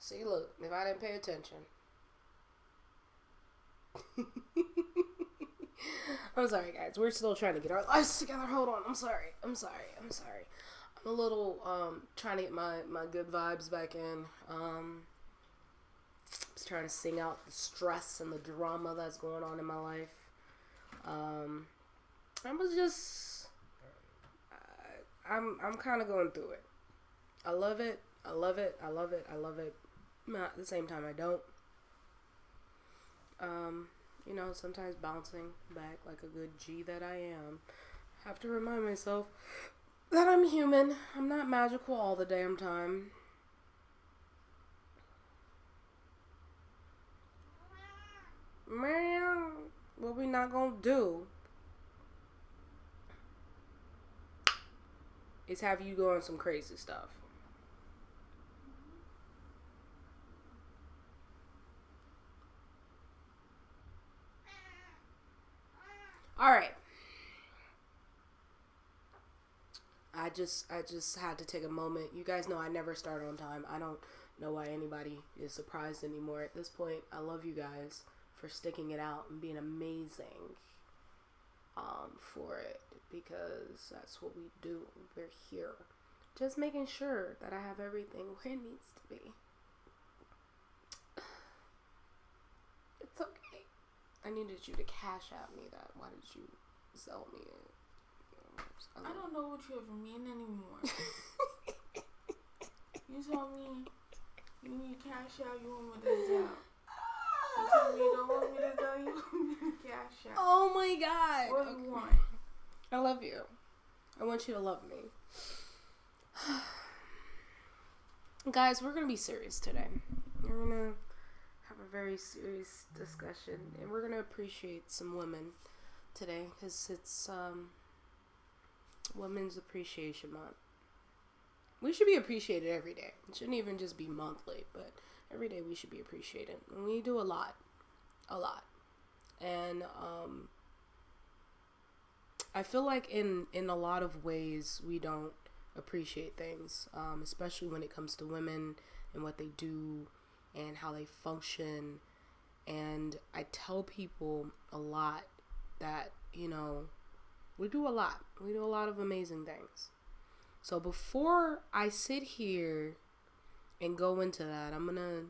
See, look, if I didn't pay attention. I'm sorry, guys. We're still trying to get our lives together. Hold on. I'm sorry. I'm a little, trying to get my good vibes back in. Just trying to sing out the stress and the drama that's going on in my life. I was just, I'm kind of going through it. I love it. At the same time, I don't. Sometimes bouncing back like a good G that I am. Have to remind myself that I'm human. I'm not magical all the damn time. Man, what we not gonna do is have you go on some crazy stuff. All right. I just had to take a moment. You guys know I never start on time. I don't know why anybody is surprised anymore at this point. I love you guys for sticking it out and being amazing for it, because that's what we do. We're here. Just making sure that I have everything where it needs to be. It's okay. I needed you to cash out me that. Why did you sell me it? I don't know what you ever mean anymore. You told me you need cash out, you want me to sell. You told me you don't want me to sell, you want me to cash out. Oh my God. What do you want? I love you. I want you to love me. Guys, we're going to be serious today. We're going to have a very serious discussion, and we're going to appreciate some women today, because it's Women's Appreciation Month. We should be appreciated every day. It shouldn't even just be monthly, but every day we should be appreciated. And we do a lot. And I feel like in a lot of ways we don't appreciate things, especially when it comes to women and what they do and how they function. And I tell people a lot that, we do a lot. We do a lot of amazing things. So before I sit here and go into that, I'm going to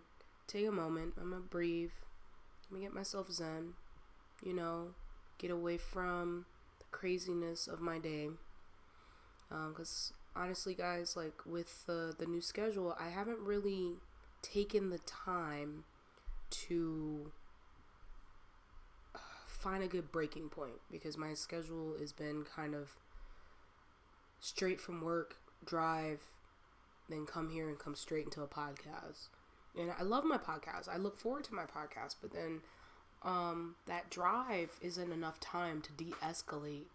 take a moment. I'm going to breathe. I'm going to get myself zen. Get away from the craziness of my day. Because honestly, guys, like with the new schedule, I haven't really taken the time to find a good breaking point, because my schedule has been kind of straight from work, drive, then come here and come straight into a podcast. And I love my podcast. I look forward to my podcast, but then that drive isn't enough time to de-escalate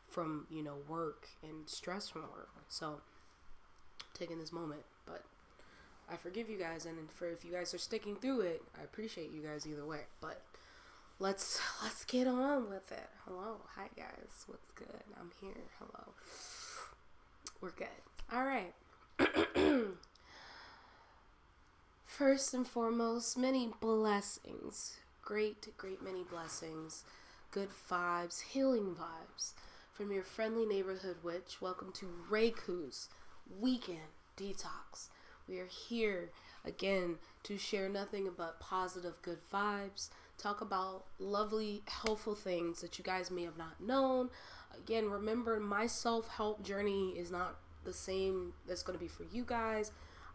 from, work and stress from work. So, taking this moment, but I forgive you guys, and if you guys are sticking through it, I appreciate you guys either way. But let's get on with it. Hello, hi guys, what's good? I'm here. Hello, we're good. All right. First and foremost, many blessings, great many blessings, good vibes, healing vibes from your friendly neighborhood witch. Welcome to Reiko's Weekend Detox. We are here again to share nothing but positive, good vibes, talk about lovely, helpful things that you guys may have not known. Again, remember, my self-help journey is not the same that's going to be for you guys.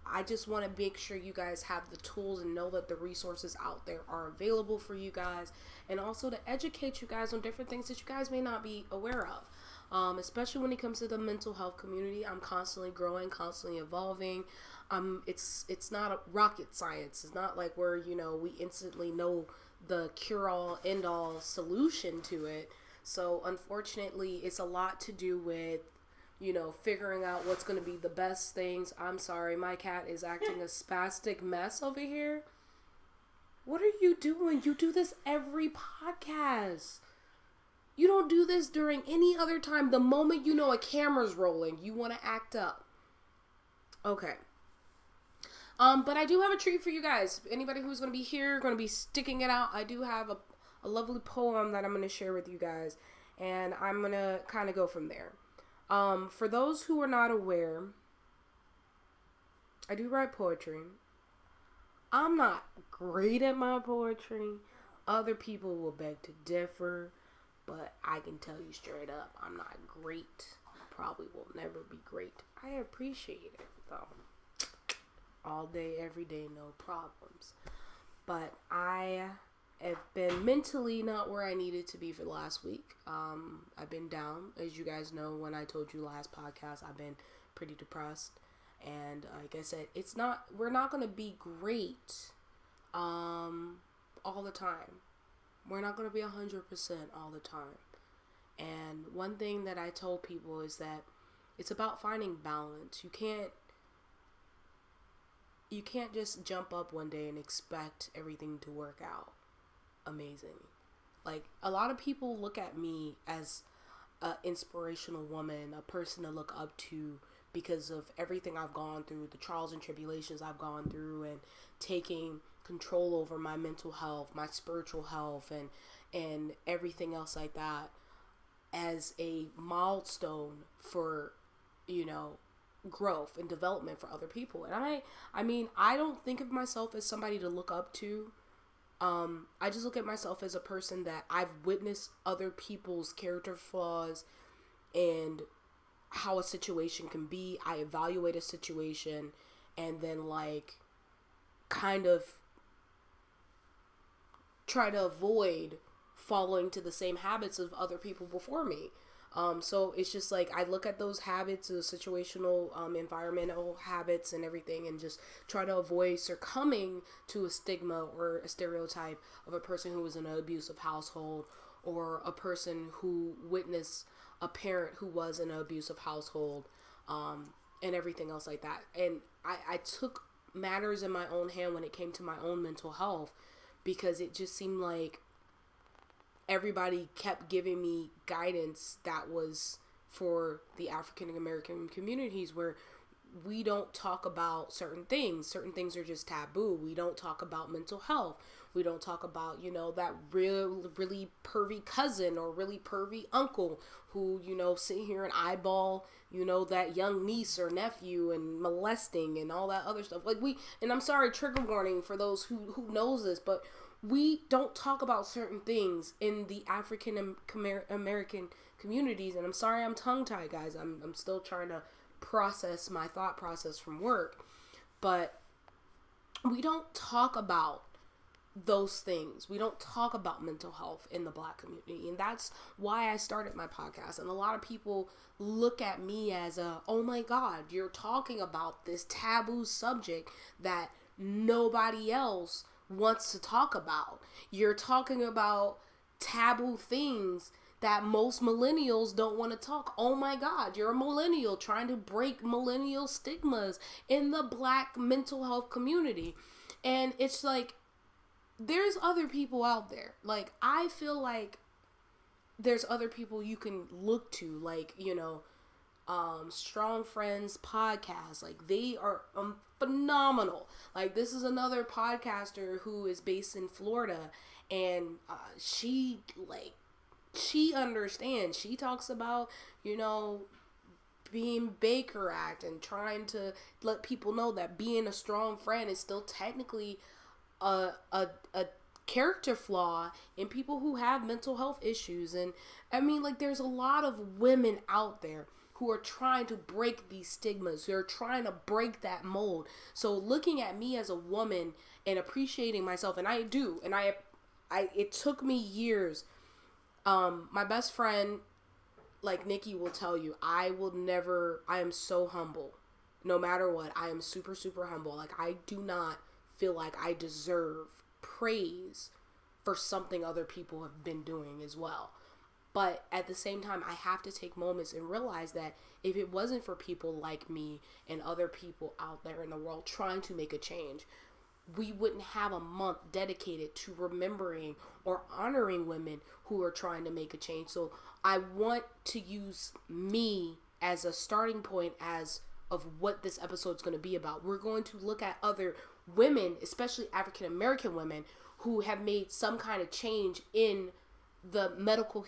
I just want to make sure you guys have the tools and know that the resources out there are available for you guys, and also to educate you guys on different things that you guys may not be aware of. Especially when it comes to the mental health community, I'm constantly growing, constantly evolving. It's not a rocket science. It's not like we're, we instantly know the cure-all, end-all solution to it. So unfortunately, it's a lot to do with, figuring out what's going to be the best things. I'm sorry, my cat is acting a spastic mess over here. What are you doing? You do this every podcast. You don't do this during any other time. The moment a camera's rolling, you want to act up. Okay. But I do have a treat for you guys. Anybody who's going to be here, going to be sticking it out, I do have a lovely poem that I'm going to share with you guys. And I'm going to kind of go from there. For those who are not aware, I do write poetry. I'm not great at my poetry. Other people will beg to differ. But I can tell you straight up, I'm not great. Probably will never be great. I appreciate it, though. All day, every day, no problems. But I have been mentally not where I needed to be for the last week. I've been down. As you guys know, when I told you last podcast, I've been pretty depressed. And like I said, we're not going to be great all the time. We're not going to be 100% all the time. And one thing that I told people is that it's about finding balance. You can't just jump up one day and expect everything to work out amazing. Like, a lot of people look at me as an inspirational woman, a person to look up to because of everything I've gone through, the trials and tribulations I've gone through, and taking control over my mental health, my spiritual health, and everything else like that as a milestone for, growth and development for other people. And I mean, I don't think of myself as somebody to look up to. I just look at myself as a person that I've witnessed other people's character flaws and how a situation can be. I evaluate a situation and then kind of try to avoid following to the same habits of other people before me. So it's just like I look at those habits, the situational, environmental habits and everything, and just try to avoid succumbing to a stigma or a stereotype of a person who was in an abusive household, or a person who witnessed a parent who was in an abusive household, and everything else like that. And I took matters in my own hand when it came to my own mental health, because it just seemed like everybody kept giving me guidance that was for the African American communities, where we don't talk about certain things. Certain things are just taboo. We don't talk about mental health. We don't talk about, that really pervy cousin or really pervy uncle who, sit here and eyeball, that young niece or nephew and molesting and all that other stuff. And I'm sorry, trigger warning for those who knows this, but we don't talk about certain things in the African American communities. And I'm sorry I'm tongue-tied, guys. I'm still trying to process my thought process from work. But we don't talk about those things. We don't talk about mental health in the Black community. And that's why I started my podcast. And a lot of people look at me as oh my God, you're talking about this taboo subject that nobody else wants to talk about. You're talking about taboo things that most millennials don't want to talk. Oh my God, you're a millennial trying to break millennial stigmas in the Black mental health community. And it's like, there's other people out there. Like, I feel like there's other people you can look to, like, Strong Friends podcast. Like, they are phenomenal. Like, this is another podcaster who is based in Florida, and she understands. She talks about, being Baker Act and trying to let people know that being a strong friend is still technically a character flaw in people who have mental health issues. And I mean, like, there's a lot of women out there who are trying to break these stigmas. They're trying to break that mold. So looking at me as a woman and appreciating myself, and I do, and I it took me years. My best friend, like Nikki, will tell you, I am so humble. No matter what, I am super, super humble. Like, I do not feel like I deserve praise for something other people have been doing as well. But at the same time, I have to take moments and realize that if it wasn't for people like me and other people out there in the world trying to make a change, we wouldn't have a month dedicated to remembering or honoring women who are trying to make a change. So I want to use me as a starting point as of what this episode is going to be about. We're going to look at other women, especially African American women, who have made some kind of change in the medical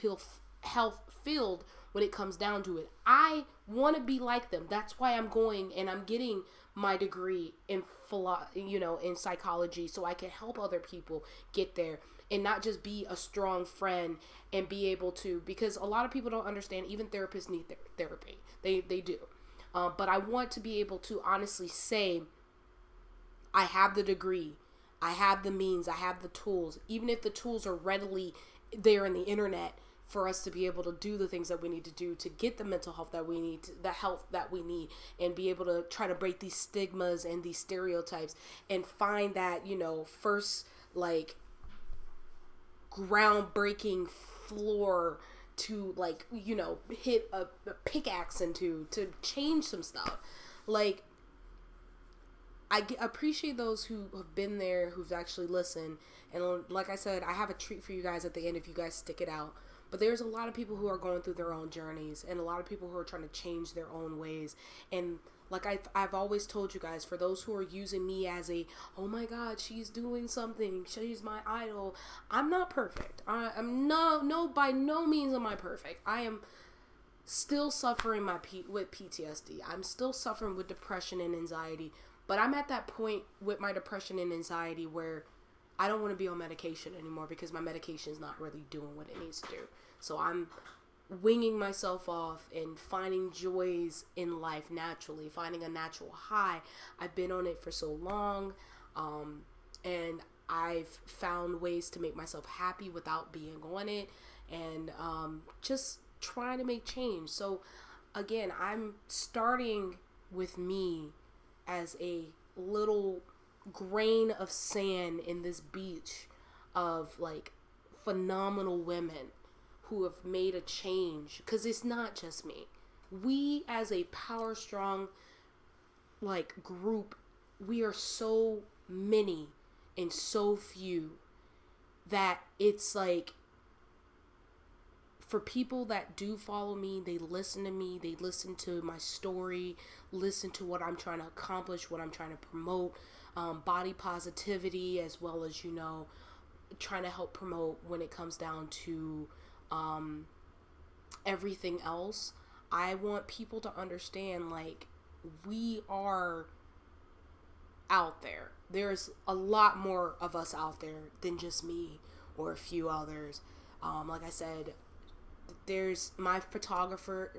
health field when it comes down to it. I want to be like them. That's why I'm going and I'm getting my degree in in psychology, so I can help other people get there and not just be a strong friend and be able to, because a lot of people don't understand, even therapists need therapy. They do. But I want to be able to honestly say, I have the degree, I have the means, I have the tools, even if the tools are readily there in the internet, for us to be able to do the things that we need to do to get the mental health that we need, the health that we need, and be able to try to break these stigmas and these stereotypes and find that, first, like, groundbreaking floor to, like, hit a pickaxe into to change some stuff. Like, I appreciate those who have been there, who've actually listened. And like I said, I have a treat for you guys at the end if you guys stick it out. But there's a lot of people who are going through their own journeys, and a lot of people who are trying to change their own ways. And like I've always told you guys, for those who are using me as oh my God, she's doing something, she's my idol. I'm not perfect. I'm by no means am I perfect. I am still suffering with PTSD. I'm still suffering with depression and anxiety. But I'm at that point with my depression and anxiety where I don't want to be on medication anymore, because my medication is not really doing what it needs to do. So I'm winging myself off and finding joys in life naturally, finding a natural high. I've been on it for so long, and I've found ways to make myself happy without being on it, and just trying to make change. So again, I'm starting with me as a little grain of sand in this beach of, like, phenomenal women who have made a change, because it's not just me. We as a power strong, like, group, we are so many and so few that it's like, for people that do follow me, they listen to me, they listen to my story, listen to what I'm trying to accomplish, what I'm trying to promote, body positivity, as well as, trying to help promote when it comes down to everything else. I want people to understand, like, we are out there. There's a lot more of us out there than just me or a few others. Like I said, there's my photographer,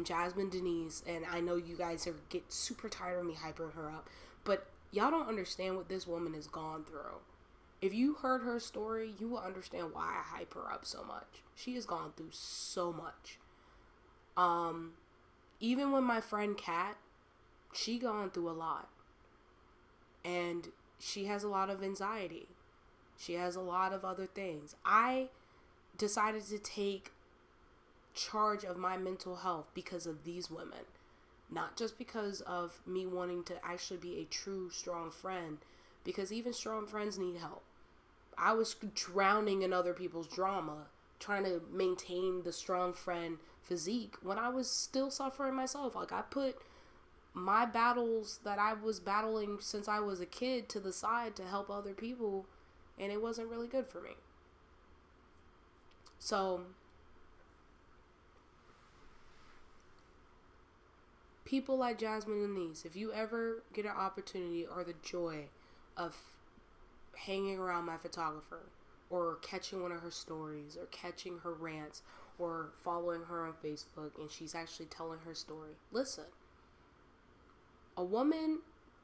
Jasmine Denise, and I know you guys get super tired of me hyping her up, but y'all don't understand what this woman has gone through. If you heard her story, you will understand why I hype her up so much. She has gone through so much. Even with my friend Kat, she gone through a lot. And she has a lot of anxiety. She has a lot of other things. I decided to take charge of my mental health because of these women. Not just because of me wanting to actually be a true, strong friend, because even strong friends need help. I was drowning in other people's drama, trying to maintain the strong friend physique when I was still suffering myself. Like, I put my battles that I was battling since I was a kid to the side to help other people, and it wasn't really good for me. So, people like Jasmine and Denise, if you ever get an opportunity or the joy of hanging around my photographer, or catching one of her stories, or catching her rants, or following her on Facebook and she's actually telling her story, listen. A woman,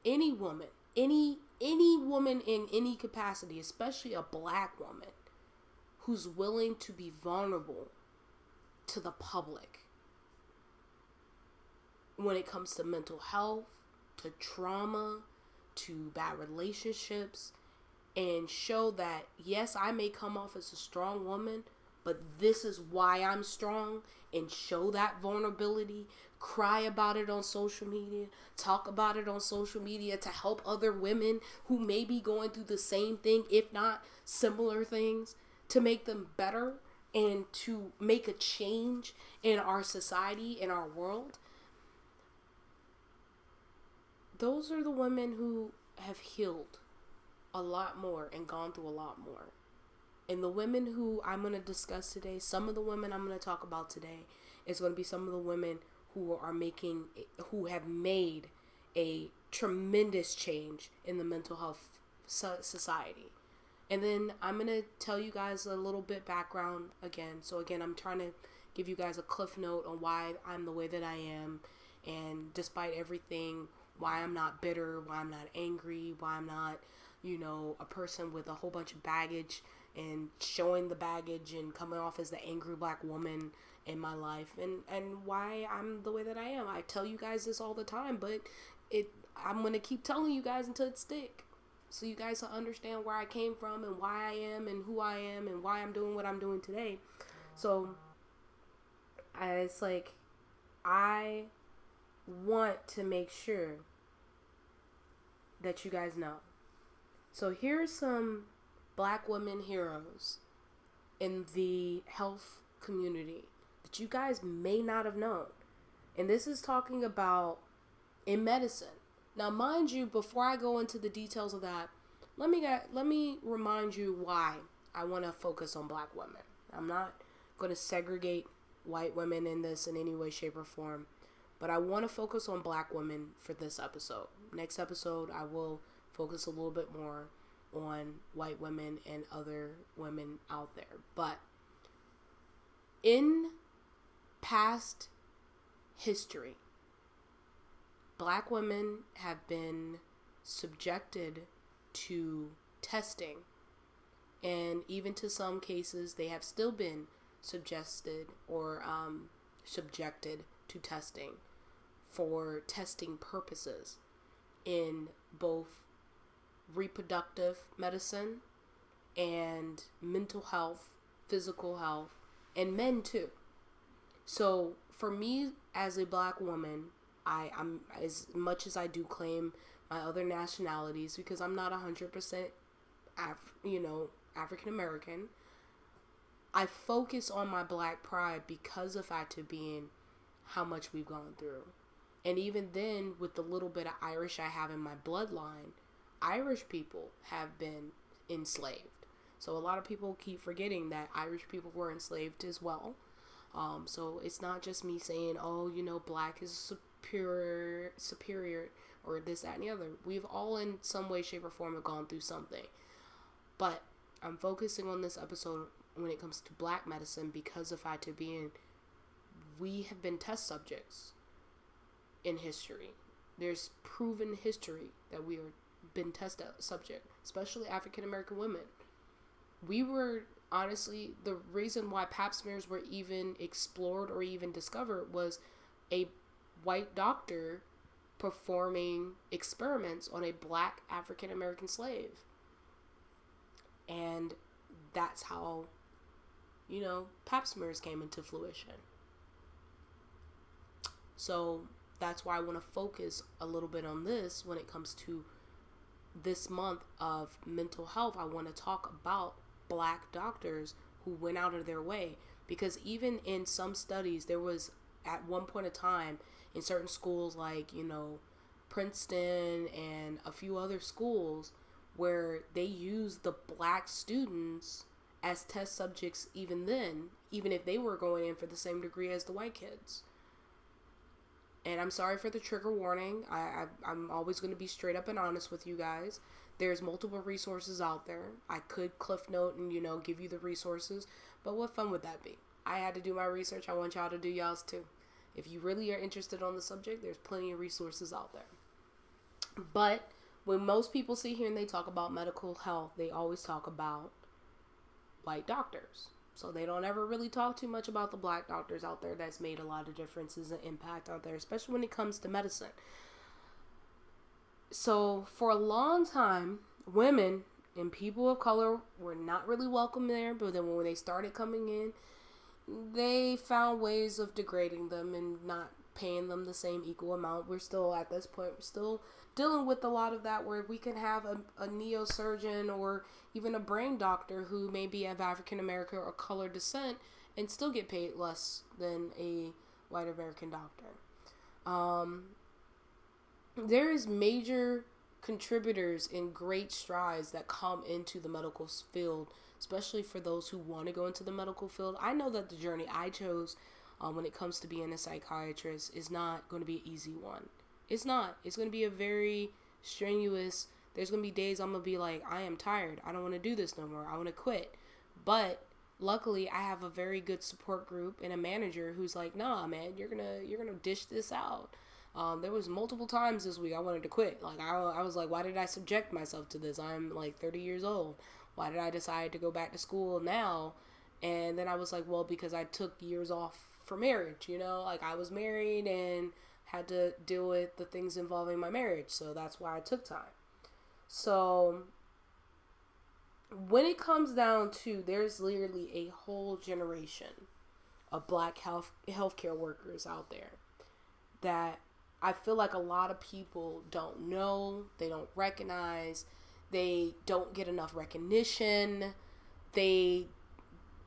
any woman in any capacity, especially a black woman, who's willing to be vulnerable to the public when it comes to mental health, to trauma, to bad relationships, and show that, yes, I may come off as a strong woman, but this is why I'm strong, and show that vulnerability, cry about it on social media, talk about it on social media to help other women who may be going through the same thing, if not similar things, to make them better and to make a change in our society, in our world. those are the women who have healed a lot more and gone through a lot more. And the women who I'm going to discuss today, some of the women I'm going to talk about today, is going to be some of the women who have made a tremendous change in the mental health society. And then I'm going to tell you guys a little bit background again. So again, I'm trying to give you guys a cliff note on why I'm the way that I am. And despite everything, why I'm not bitter, why I'm not angry, why I'm not, a person with a whole bunch of baggage and showing the baggage and coming off as the angry black woman in my life, and why I'm the way that I am. I tell you guys this all the time, but I'm going to keep telling you guys until it stick. So you guys will understand where I came from and why I am and who I am and why I'm doing what I'm doing today. So it's like, I want to make sure that you guys know. So here's some black women heroes in the health community that you guys may not have known. And this is talking about in medicine. Now, mind you, before I go into the details of that, let me remind you why I want to focus on black women. I'm not going to segregate white women in this in any way, shape, or form, but I want to focus on black women for this episode. Next episode, I will focus a little bit more on white women and other women out there. But in past history, black women have been subjected to testing, and even to some cases they have still been subjected to testing for testing purposes in both reproductive medicine and mental health, physical health, and men too. So for me as a black woman, I'm, as much as I do claim my other nationalities, because I'm not 100% African American, I focus on my black pride because of that to being how much we've gone through. And even then, with the little bit of Irish I have in my bloodline, Irish people have been enslaved. So a lot of people keep forgetting that Irish people were enslaved as well. So it's not just me saying, black is superior, or this, that, and the other. We've all in some way, shape, or form have gone through something. But I'm focusing on this episode when it comes to black medicine because of fact of being, we have been test subjects in history. There's proven history that we are been test subject, especially African American women. We were, honestly, the reason why pap smears were even explored or even discovered was a white doctor performing experiments on a black African American slave. And that's how, pap smears came into fruition. So that's why I want to focus a little bit on this when it comes to this month of mental health. I want to talk about black doctors who went out of their way, because even in some studies, there was at one point of time in certain schools like, Princeton and a few other schools where they used the black students as test subjects even then, even if they were going in for the same degree as the white kids. And I'm sorry for the trigger warning. I'm always going to be straight up and honest with you guys. There's multiple resources out there. I could cliff note and, give you the resources. But what fun would that be? I had to do my research. I want y'all to do y'all's too. If you really are interested on the subject, there's plenty of resources out there. But when most people sit here and they talk about medical health, they always talk about white doctors. So they don't ever really talk too much about the black doctors out there that's made a lot of differences and impact out there, especially when it comes to medicine. So for a long time, women and people of color were not really welcome there, but then when they started coming in, they found ways of degrading them and not paying them the same equal amount. We're still at this point, we're still dealing with a lot of that, where we can have a neosurgeon or even a brain doctor who may be of African American or color descent and still get paid less than a white American doctor. there is major contributors and great strides that come into the medical field, especially for those who want to go into the medical field. I know that the journey I chose when it comes to being a psychiatrist is not going to be an easy one. It's not. It's going to be a very strenuous. There's going to be days I'm going to be like, I am tired. I don't want to do this no more. I want to quit. But luckily, I have a very good support group and a manager who's like, nah, man, you're gonna dish this out. There was multiple times this week I wanted to quit. Like, I was like, why did I subject myself to this? I'm like 30 years old. Why did I decide to go back to school now? And then I was like, well, because I took years off for marriage, like I was married and had to deal with the things involving my marriage. So that's why I took time. So when it comes down to, there's literally a whole generation of black healthcare workers out there that I feel like a lot of people don't know, they don't recognize, they don't get enough recognition, they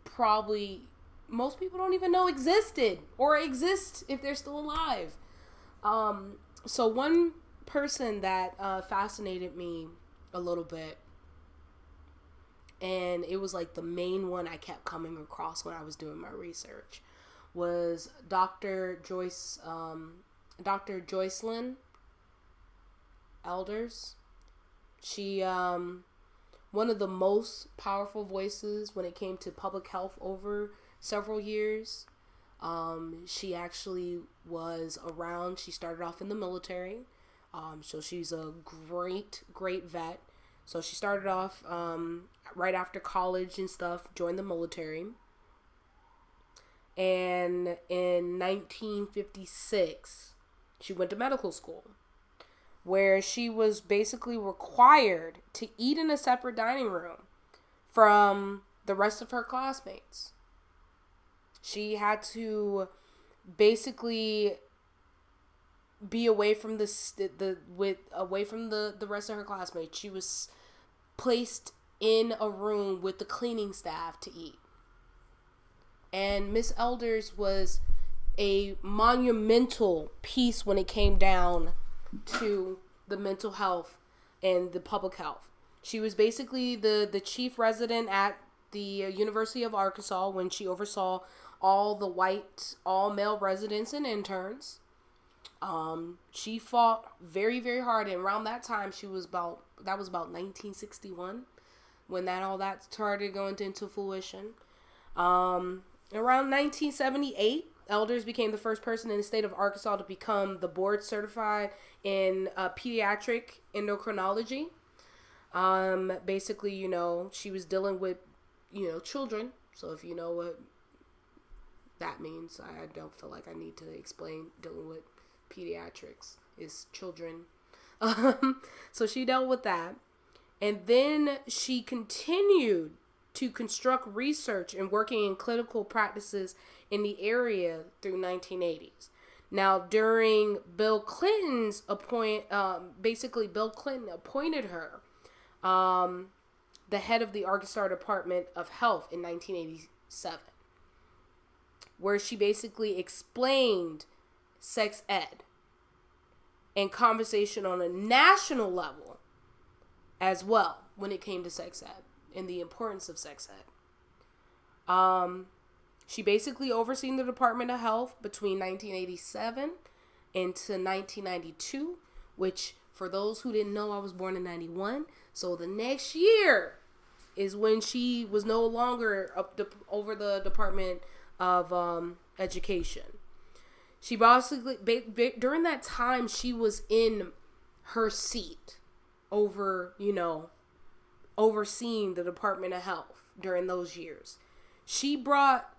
probably, most people don't even know existed or exist if they're still alive. So one person that fascinated me a little bit, and it was like the main one I kept coming across when I was doing my research, was Dr. Joycelyn Elders. She, one of the most powerful voices when it came to public health over several years. She actually was around. She started off in the military. So she's a great vet. So she started off right after college and stuff, joined the military. And in 1956, she went to medical school, where she was basically required to eat in a separate dining room from the rest of her classmates. She had to basically be away from away from the rest of her classmates. She was placed in a room with the cleaning staff to eat. And Miss Elders was a monumental piece when it came down to the mental health and the public health. She was basically the chief resident at the University of Arkansas when she oversaw all the all male residents and interns. She fought very, very hard, and around that time that was about 1961 when all that started going into fruition. Around 1978, Elders became the first person in the state of Arkansas to become the board certified in pediatric endocrinology. Basically, she was dealing with, children. So if you know what that means, I don't feel like I need to explain dealing with pediatrics is children. So she dealt with that. And then she continued to construct research and working in clinical practices in the area through 1980s. Now, during Bill Clinton's Bill Clinton appointed her the head of the Arkansas Department of Health in 1987, where she basically explained sex ed and conversation on a national level as well when it came to sex ed and the importance of sex ed. She basically overseen the Department of Health between 1987 into 1992, which, for those who didn't know, I was born in 91. So the next year is when she was no longer over the Department of Education. She basically, during that time, she was in her seat over, overseeing the Department of Health during those years. She brought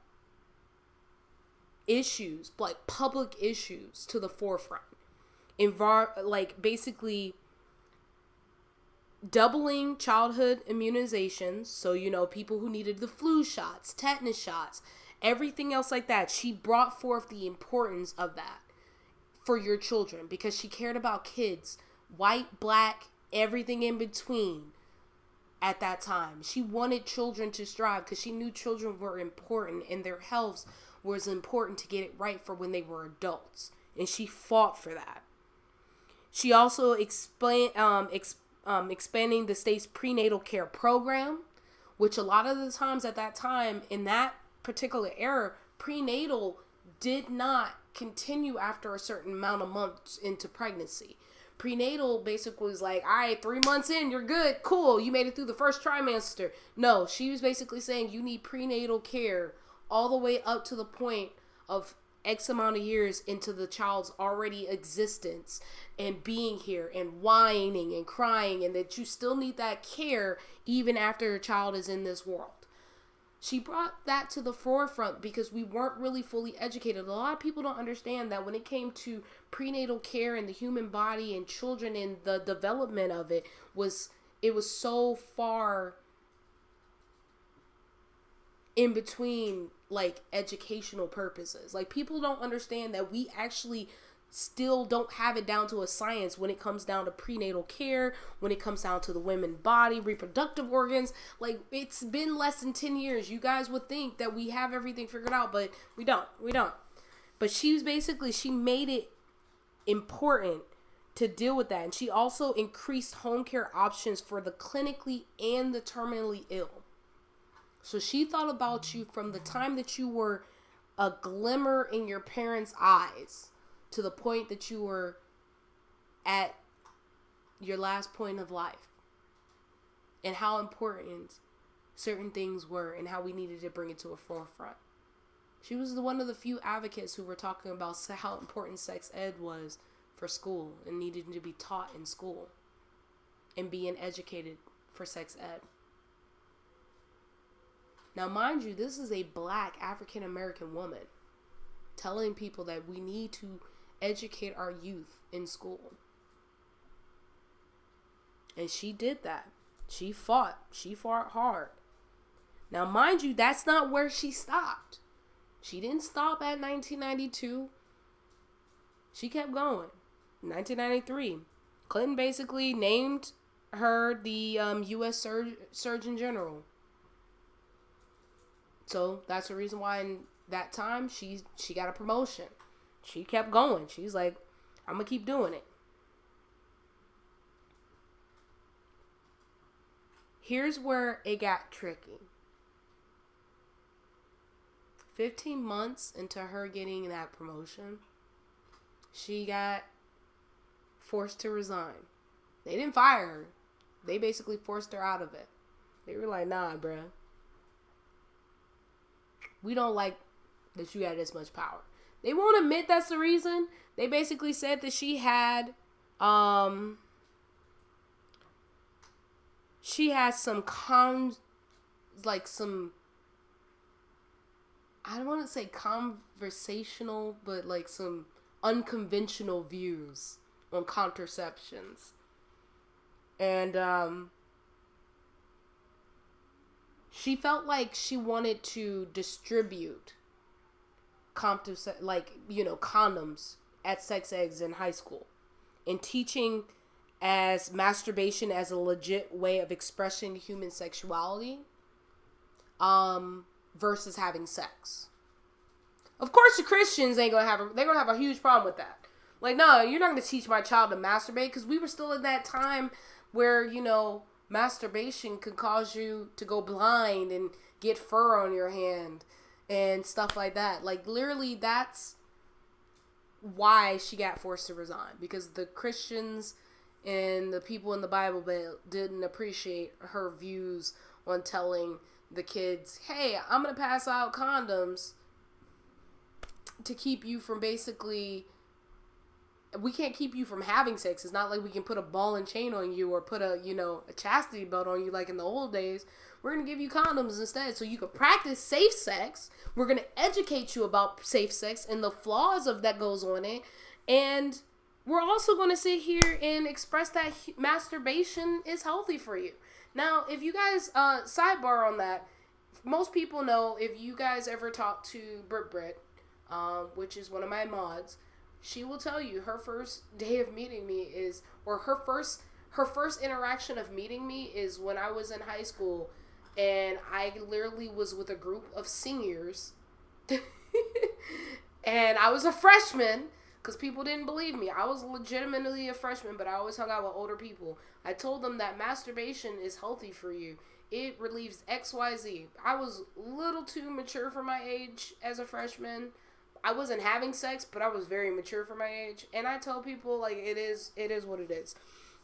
issues, like public issues, to the forefront. Basically doubling childhood immunizations. So, people who needed the flu shots, tetanus shots, everything else like that. She brought forth the importance of that for your children because she cared about kids, white, black, everything in between at that time. She wanted children to strive because she knew children were important and their health was important to get it right for when they were adults. And she fought for that. She also expanding the state's prenatal care program, which a lot of the times at that time in that particular era, prenatal did not continue after a certain amount of months into pregnancy. Prenatal basically was like, all right, 3 months in, you're good, cool, you made it through the first trimester. No, she was basically saying you need prenatal care all the way up to the point of X amount of years into the child's already existence and being here and whining and crying, and that you still need that care even after your child is in this world. She brought that to the forefront because we weren't really fully educated. A lot of people don't understand that when it came to prenatal care and the human body and children and the development of it was so far in between, like, educational purposes. Like, people don't understand that we actually still don't have it down to a science when it comes down to prenatal care, when it comes down to the women's body, reproductive organs. Like, it's been less than 10 years. You guys would think that we have everything figured out, but we don't. But she made it important to deal with that. And she also increased home care options for the clinically and the terminally ill. So she thought about you from the time that you were a glimmer in your parents' eyes to the point that you were at your last point of life, and how important certain things were and how we needed to bring it to a forefront. She was one of the few advocates who were talking about how important sex ed was for school and needed to be taught in school and being educated for sex ed. Now, mind you, this is a black African American woman telling people that we need to educate our youth in school. And she did that. She fought hard. Now, mind you, that's not where she stopped. She didn't stop at 1992. She kept going. 1993, Clinton basically named her the U.S. Surgeon General. So that's the reason why in that time she got a promotion. She kept going. She's like, I'm going to keep doing it. Here's where it got tricky. 15 months into her getting that promotion, she got forced to resign. They didn't fire her. They basically forced her out of it. They were like, nah, bruh. We don't like that you had this much power. They won't admit that's the reason. They basically said that she had some I don't want to say conversational, but like some unconventional views on contraceptions. And she felt like she wanted to distribute condoms at sex eggs in high school, and teaching as masturbation as a legit way of expressing human sexuality, versus having sex. Of course, the Christians they're gonna have a huge problem with that. Like, no, you're not gonna teach my child to masturbate, because we were still in that time where, masturbation could cause you to go blind and get fur on your hand and stuff like that. Like, literally, that's why she got forced to resign, because the Christians and the people in the Bible Belt didn't appreciate her views on telling the kids, hey, I'm going to pass out condoms to keep you from we can't keep you from having sex. It's not like we can put a ball and chain on you or put a chastity belt on you like in the old days. We're going to give you condoms instead so you can practice safe sex. We're going to educate you about safe sex and the flaws of that goes on it. And we're also going to sit here and express that masturbation is healthy for you. Now, if you guys, sidebar on that, most people know, if you guys ever talk to Britt, which is one of my mods, she will tell you her first day of meeting me is, or her first interaction of meeting me is when I was in high school, and I literally was with a group of seniors, and I was a freshman, because people didn't believe me. I was legitimately a freshman, but I always hung out with older people. I told them that masturbation is healthy for you. It relieves XYZ. I was a little too mature for my age as a freshman. I wasn't having sex, but I was very mature for my age. And I tell people, like, it is what it is.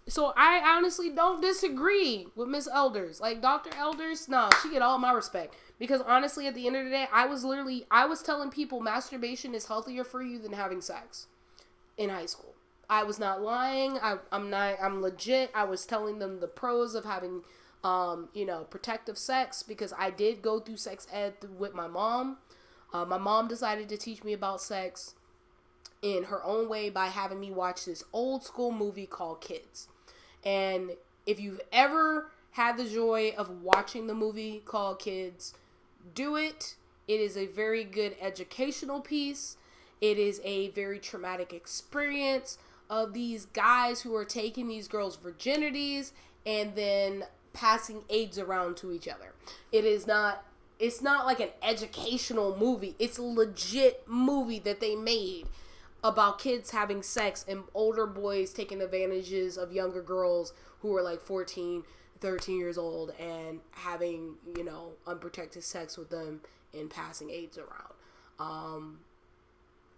So I honestly don't disagree with Miss Elders. Like, Dr. Elders, no, she get all my respect. Because honestly, at the end of the day, I was telling people masturbation is healthier for you than having sex in high school. I was not lying. I'm legit. I was telling them the pros of having, protective sex, because I did go through sex ed with my mom. My mom decided to teach me about sex in her own way by having me watch this old school movie called Kids. And if you've ever had the joy of watching the movie called Kids, do it. It is a very good educational piece. It is a very traumatic experience of these guys who are taking these girls' virginities and then passing AIDS around to each other. It's not like an educational movie. It's a legit movie that they made about kids having sex and older boys taking advantages of younger girls who were like 14, 13 years old and having, unprotected sex with them and passing AIDS around.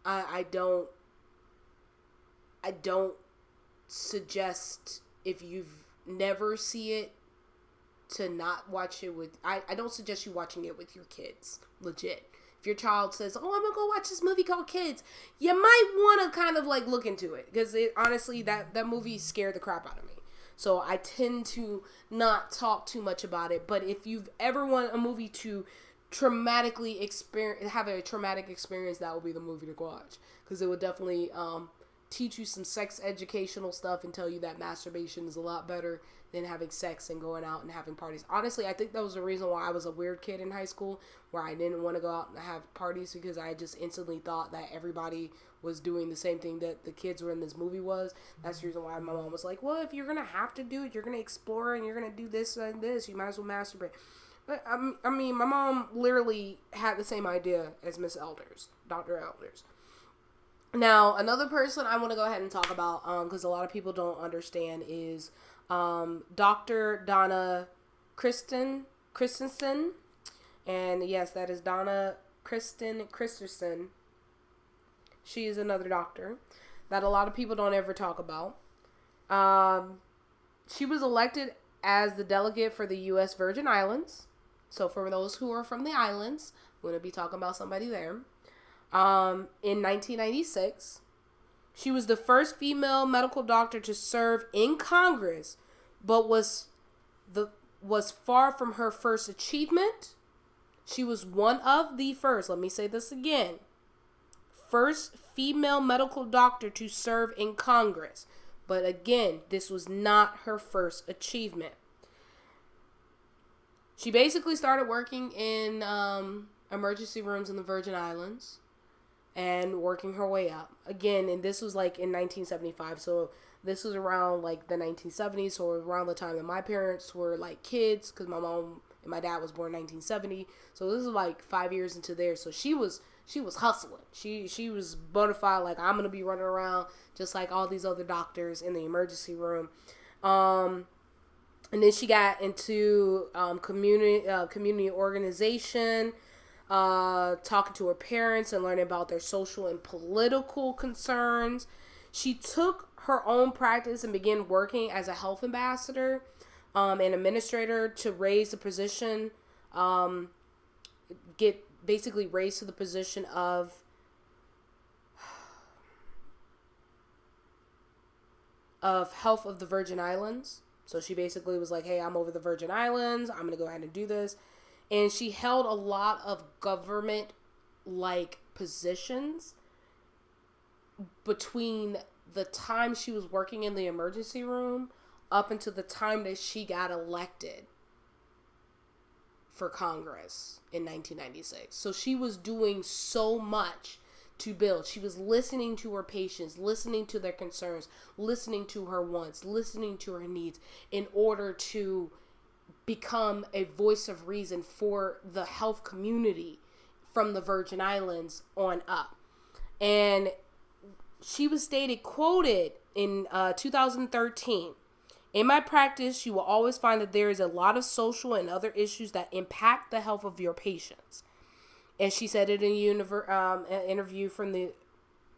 I don't suggest, if you've never see it, to not watch it with, I don't suggest you watching it with your kids, legit. If your child says, oh, I'm gonna go watch this movie called Kids, you might want to kind of like look into it, because honestly, that movie scared the crap out of me. So I tend to not talk too much about it. But if you've ever want a movie to have a traumatic experience, that will be the movie to watch, because it would definitely teach you some sex educational stuff and tell you that masturbation is a lot better than having sex and going out and having parties. Honestly, I think that was the reason why I was a weird kid in high school, where I didn't want to go out and have parties, because I just instantly thought that everybody was doing the same thing that the kids were in this movie was. That's the reason why my mom was like, well, if you're going to have to do it, you're going to explore and you're going to do this and this, you might as well masturbate. But, I mean, my mom literally had the same idea as Miss Elders, Dr. Elders. Now, another person I want to go ahead and talk about, because a lot of people don't understand, is Dr. Donna Christensen. And yes, that is Donna Christensen. She is another doctor that a lot of people don't ever talk about. She was elected as the delegate for the U.S. Virgin Islands. So for those who are from the islands, we're going to be talking about somebody there. In 1996, she was the first female medical doctor to serve in Congress, but was far from her first achievement. She was one of the first, let me say this again, first female medical doctor to serve in Congress. But again, this was not her first achievement. She basically started working in emergency rooms in the Virgin Islands and working her way up. Again, and this was like in 1975, so this was around like the 1970s, so around the time that my parents were like kids, because my mom and my dad was born in 1970, so this is like 5 years into there. So she was hustling. She was bona fide, like, I'm gonna be running around just like all these other doctors in the emergency room. And then she got into community organization, talking to her parents and learning about their social and political concerns. She took her own practice and began working as a health ambassador and administrator to raise the position, get basically raised to the position of health of the Virgin Islands. So she basically was like, hey, I'm over the Virgin Islands. I'm going to go ahead and do this. And she held a lot of government-like positions between the time she was working in the emergency room up until the time that she got elected for Congress in 1996. So she was doing so much to build. She was listening to her patients, listening to their concerns, listening to her wants, listening to her needs in order to become a voice of reason for the health community from the Virgin Islands on up. And she was quoted in 2013. In my practice, you will always find that there is a lot of social and other issues that impact the health of your patients. And she said it in an interview from the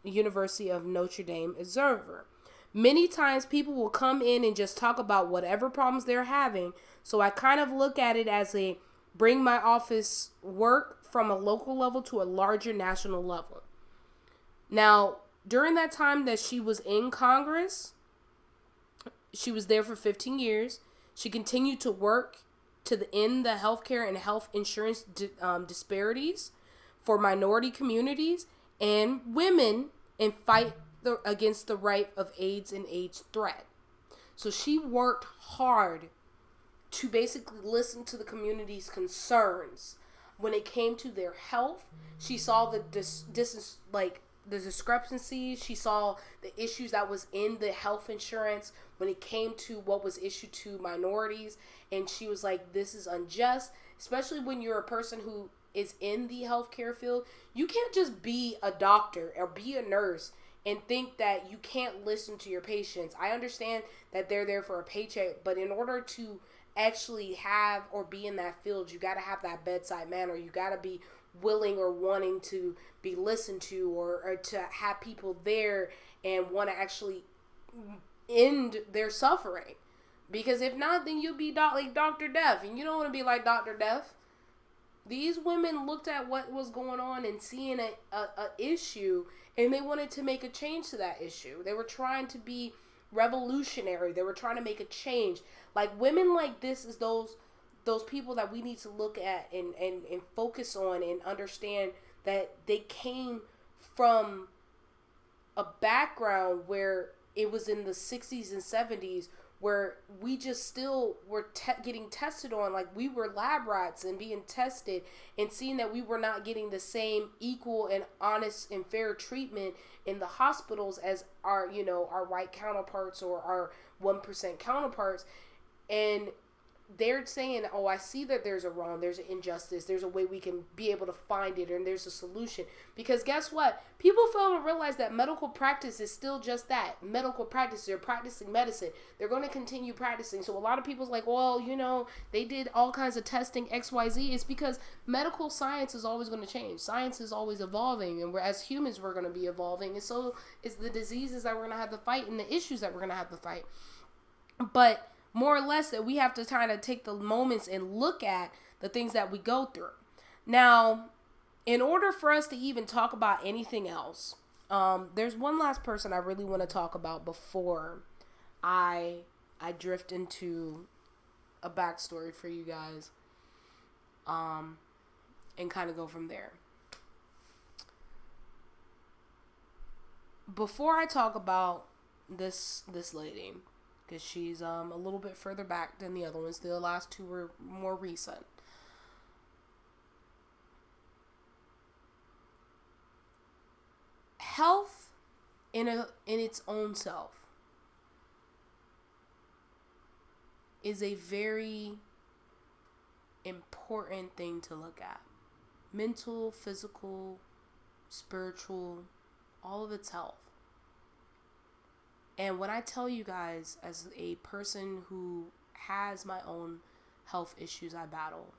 University of Notre Dame Observer. Many times people will come in and just talk about whatever problems they're having. So I kind of look at it as a bring my office work from a local level to a larger national level. Now, during that time that she was in Congress, she was there for 15 years. She continued to work to end the healthcare and health insurance disparities for minority communities and women and fight against the right of AIDS and AIDS threat. So she worked hard to basically listen to the community's concerns when it came to their health. She saw the the discrepancies. She saw the issues that was in the health insurance when it came to what was issued to minorities. And she was like, this is unjust, especially when you're a person who is in the healthcare field. You can't just be a doctor or be a nurse and think that you can't listen to your patients. I understand that they're there for a paycheck, but in order to actually have or be in that field, you got to have that bedside manner. You got to be willing or wanting to be listened to, or to have people there and want to actually end their suffering. Because if not, then you'll be like Dr. Death, and you don't want to be like Dr. Death. These women looked at what was going on and seeing a issue, and they wanted to make a change to that issue. They were trying to be revolutionary. They were trying to make a change. Like, women like this is those people that we need to look at and focus on and understand that they came from a background where it was in the 60s and 70s where we just still were getting tested on, like we were lab rats and being tested and seeing that we were not getting the same equal and honest and fair treatment in the hospitals as our, our white counterparts or our 1% counterparts. And they're saying, oh, I see that there's a wrong, there's an injustice, there's a way we can be able to find it, and there's a solution. Because guess what? People fail to realize that medical practice is still just that. Medical practice, they're practicing medicine. They're going to continue practicing. So a lot of people's like, well, they did all kinds of testing, XYZ. It's because medical science is always going to change. Science is always evolving, and as humans, we're going to be evolving. And so is the diseases that we're going to have to fight and the issues that we're going to have to fight. But more or less that we have to kind of take the moments and look at the things that we go through. Now, in order for us to even talk about anything else, there's one last person I really want to talk about before I drift into a backstory for you guys, and kind of go from there. Before I talk about this lady, because she's a little bit further back than the other ones. The last two were more recent. Health in its own self is a very important thing to look at. Mental, physical, spiritual, all of its health. And when I tell you guys, as a person who has my own health issues I battle,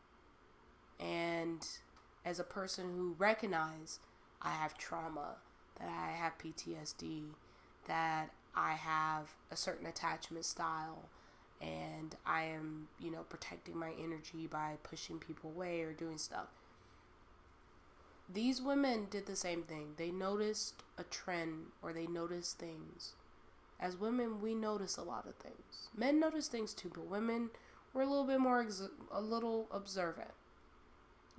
and as a person who recognize I have trauma, that I have PTSD, that I have a certain attachment style, and I am, protecting my energy by pushing people away or doing stuff. These women did the same thing. They noticed a trend, or they noticed things. As women, we notice a lot of things. Men notice things too, but women, we're a little bit more, a little observant.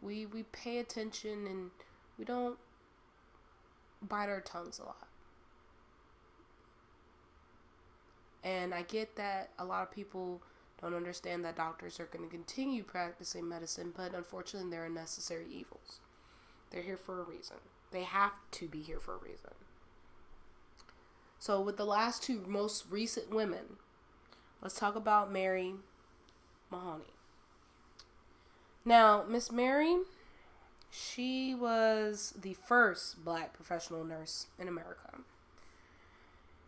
We pay attention, and we don't bite our tongues a lot. And I get that a lot of people don't understand that doctors are going to continue practicing medicine, but unfortunately, they're necessary evils. They're here for a reason. They have to be here for a reason. So with the last two most recent women, let's talk about Mary Mahoney. Now, Miss Mary, she was the first black professional nurse in America.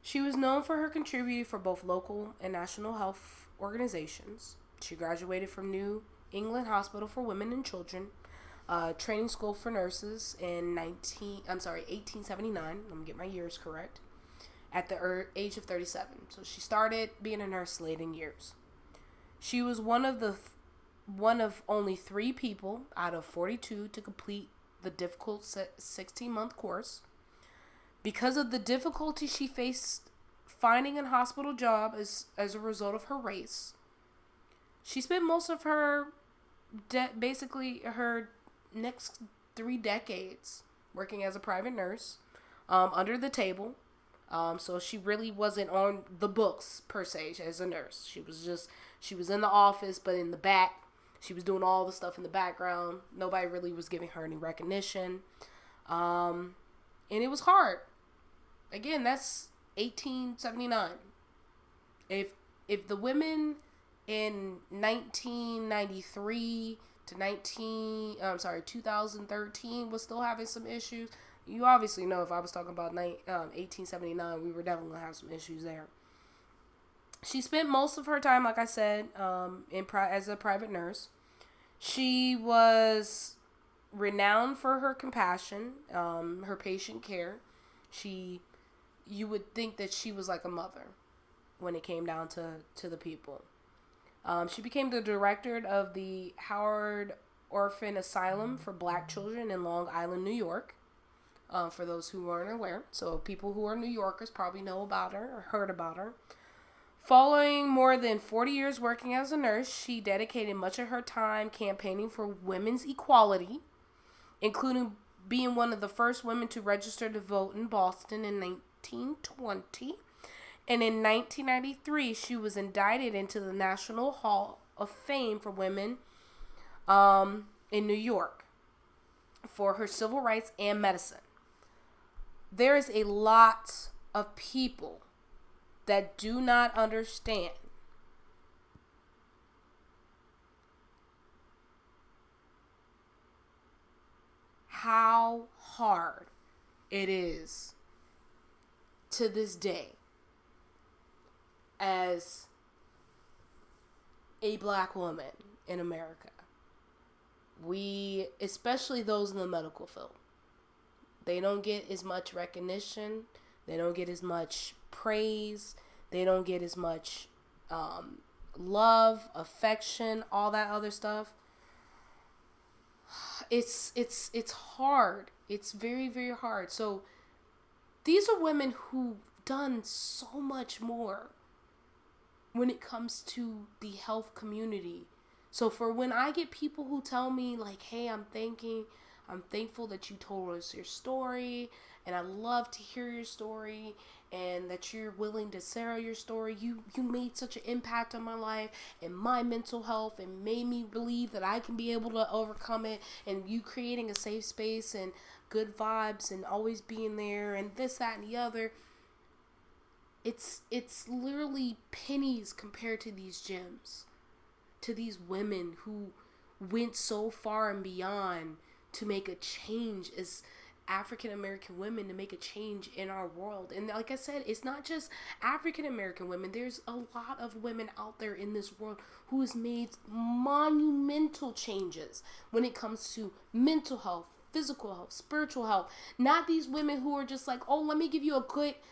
She was known for her contributing for both local and national health organizations. She graduated from New England Hospital for Women and Children, training school for nurses in 1879. I'm going to get my years correct. At the age of 37. So she started being a nurse late in years. She was one of only 3 people out of 42 to complete the difficult 16-month course. Because of the difficulty she faced finding a hospital job as a result of her race, she spent most of her, basically her next 3 decades working as a private nurse, under the table. So she really wasn't on the books per se as a nurse. She was in the office, but in the back, she was doing all the stuff in the background. Nobody really was giving her any recognition. And it was hard. Again, that's 1879. If the women in 1993 to 2013 was still having some issues, you obviously know if I was talking about 1879, we were definitely going to have some issues there. She spent most of her time, like I said, as a private nurse. She was renowned for her compassion, her patient care. You would think that she was like a mother when it came down to the people. She became the director of the Howard Orphan Asylum for Black Children in Long Island, New York. For those who weren't aware. So people who are New Yorkers probably know about her or heard about her. Following more than 40 years working as a nurse, she dedicated much of her time campaigning for women's equality, including being one of the first women to register to vote in Boston in 1920. And in 1993, she was indicted into the National Hall of Fame for Women in New York for her civil rights and medicine. There is a lot of people that do not understand how hard it is to this day as a Black woman in America. We, especially those in the medical field, they don't get as much recognition. They don't get as much praise. They don't get as much love, affection, all that other stuff. It's hard. It's very, very hard. So these are women who've done so much more when it comes to the health community. So for when I get people who tell me like, hey, I'm thankful that you told us your story, and I love to hear your story, and that you're willing to share your story. You made such an impact on my life and my mental health, and made me believe that I can be able to overcome it, and you creating a safe space and good vibes and always being there and this, that, and the other. It's literally pennies compared to these gems, to these women who went so far and beyond to make a change as African American women, to make a change in our world. And like I said, it's not just African American women. There's a lot of women out there in this world who has made monumental changes when it comes to mental health, physical health, spiritual health. Not these women who are just like, oh, let me give you a quick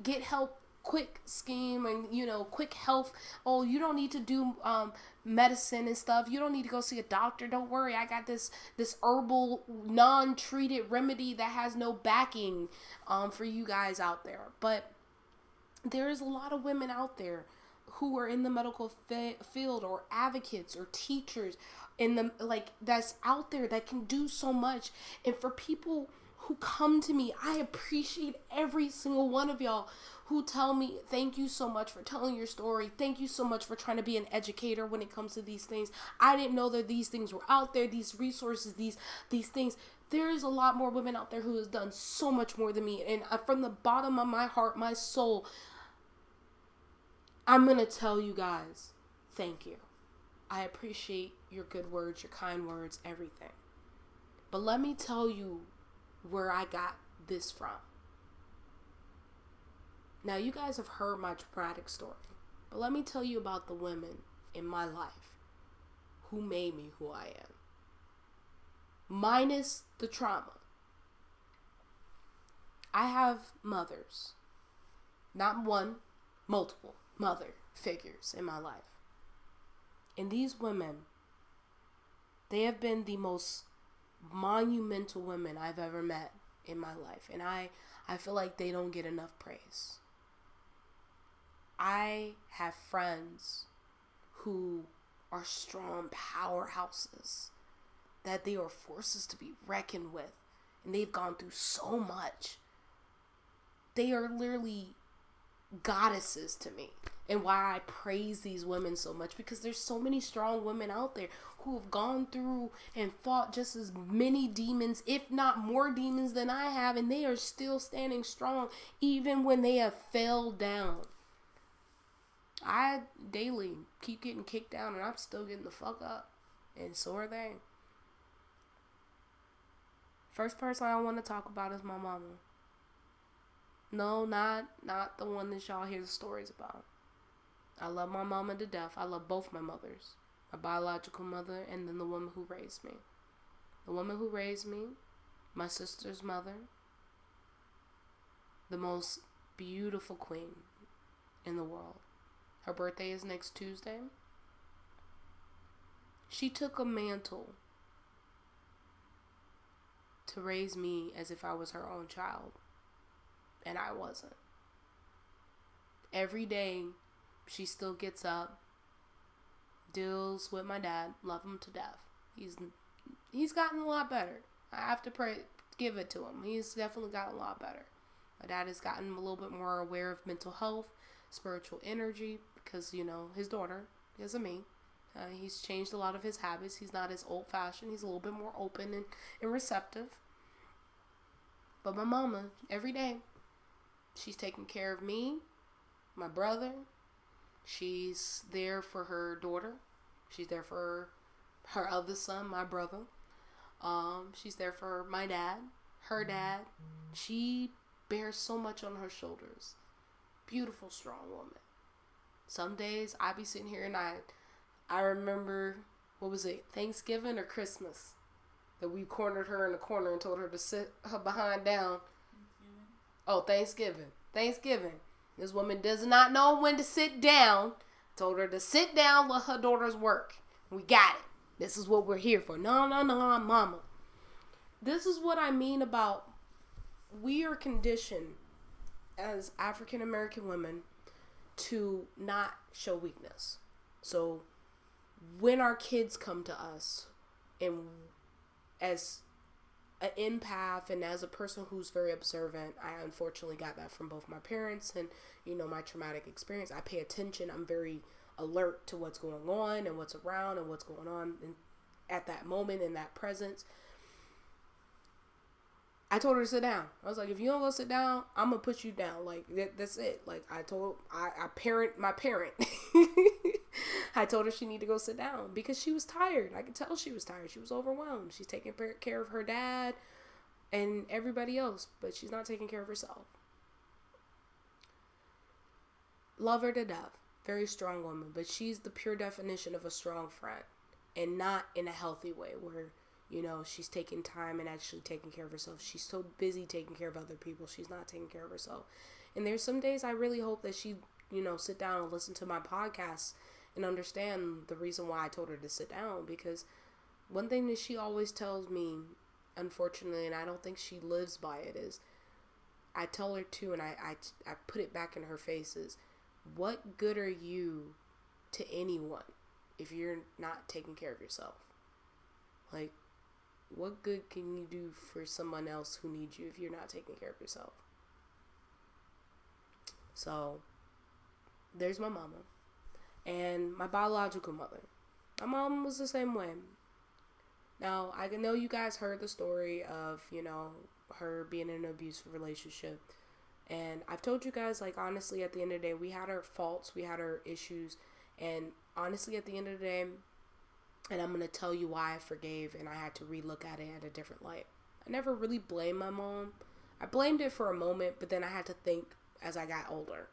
get help quick scheme and quick health. Oh, you don't need to do medicine and stuff. You don't need to go see a doctor. Don't worry, I got this herbal non-treated remedy that has no backing for you guys out there. But there is a lot of women out there who are in the medical field, or advocates or teachers in the that's out there that can do so much. And for people who come to me, I appreciate every single one of y'all who tell me, thank you so much for telling your story. Thank you so much for trying to be an educator when it comes to these things. I didn't know that these things were out there, these resources, these things. There is a lot more women out there who has done so much more than me. And from the bottom of my heart, my soul, I'm going to tell you guys, thank you. I appreciate your good words, your kind words, everything. But let me tell you where I got this from. Now, you guys have heard my traumatic story, but let me tell you about the women in my life who made me who I am. Minus the trauma. I have mothers. Not one, multiple mother figures in my life. And these women, they have been the most monumental women I've ever met in my life. And I feel like they don't get enough praise. I have friends who are strong powerhouses, that they are forces to be reckoned with. And they've gone through so much. They are literally goddesses to me. And why I praise these women so much, because there's so many strong women out there who have gone through and fought just as many demons, if not more demons than I have, and they are still standing strong even when they have fell down. I daily keep getting kicked down and I'm still getting the fuck up, and so are they. First person I want to talk about is my mama. No, not the one that y'all hear the stories about. I love my mama to death. I love both my mothers. My biological mother and then the woman who raised me. The woman who raised me, my sister's mother, the most beautiful queen in the world. Her birthday is next Tuesday. She took a mantle to raise me as if I was her own child. And I wasn't. Every day, she still gets up, deals with my dad, love him to death. He's gotten a lot better. I have to give it to him. He's definitely gotten a lot better. My dad has gotten a little bit more aware of mental health, spiritual energy, because, his daughter, because of me. He's changed a lot of his habits. He's not as old-fashioned. He's a little bit more open and receptive. But my mama, every day, she's taking care of me, my brother. She's there for her daughter. She's there for her other son, my brother. She's there for my dad, her dad. She bears so much on her shoulders. Beautiful, strong woman. Some days I be sitting here and I remember, what was it, Thanksgiving or Christmas? That we cornered her in the corner and told her to sit her behind down. Thanksgiving. This woman does not know when to sit down. Told her to sit down, let her daughters work. We got it. This is what we're here for. No, mama. This is what I mean about, we are conditioned as African American women to not show weakness. So when our kids come to us, and as an empath and as a person who's very observant, I unfortunately got that from both my parents and, my traumatic experience. I pay attention. I'm very alert to what's going on and what's around and what's going on at that moment, in that presence. I told her to sit down. I was like, if you don't go sit down, I'm going to put you down. Like, that's it. Like, I parent my parent. I told her she needed to go sit down because she was tired. I could tell she was tired. She was overwhelmed. She's taking care of her dad and everybody else, but she's not taking care of herself. Love her to death. Very strong woman, but she's the pure definition of a strong friend, and not in a healthy way where, she's taking time and actually taking care of herself. She's so busy taking care of other people. She's not taking care of herself. And there's some days I really hope that she, sit down and listen to my podcast and understand the reason why I told her to sit down. Because one thing that she always tells me, unfortunately, and I don't think she lives by it, is I tell her too, and I put it back in her face, is, what good are you to anyone if you're not taking care of yourself? Like, what good can you do for someone else who needs you if you're not taking care of yourself? So, there's my mama. And my biological mother. My mom was the same way. Now, I know you guys heard the story of, her being in an abusive relationship. And I've told you guys, like, honestly, at the end of the day, we had our faults, we had our issues. And honestly, at the end of the day, and I'm going to tell you why I forgave and I had to relook at it at a different light. I never really blamed my mom. I blamed it for a moment, but then I had to think as I got older.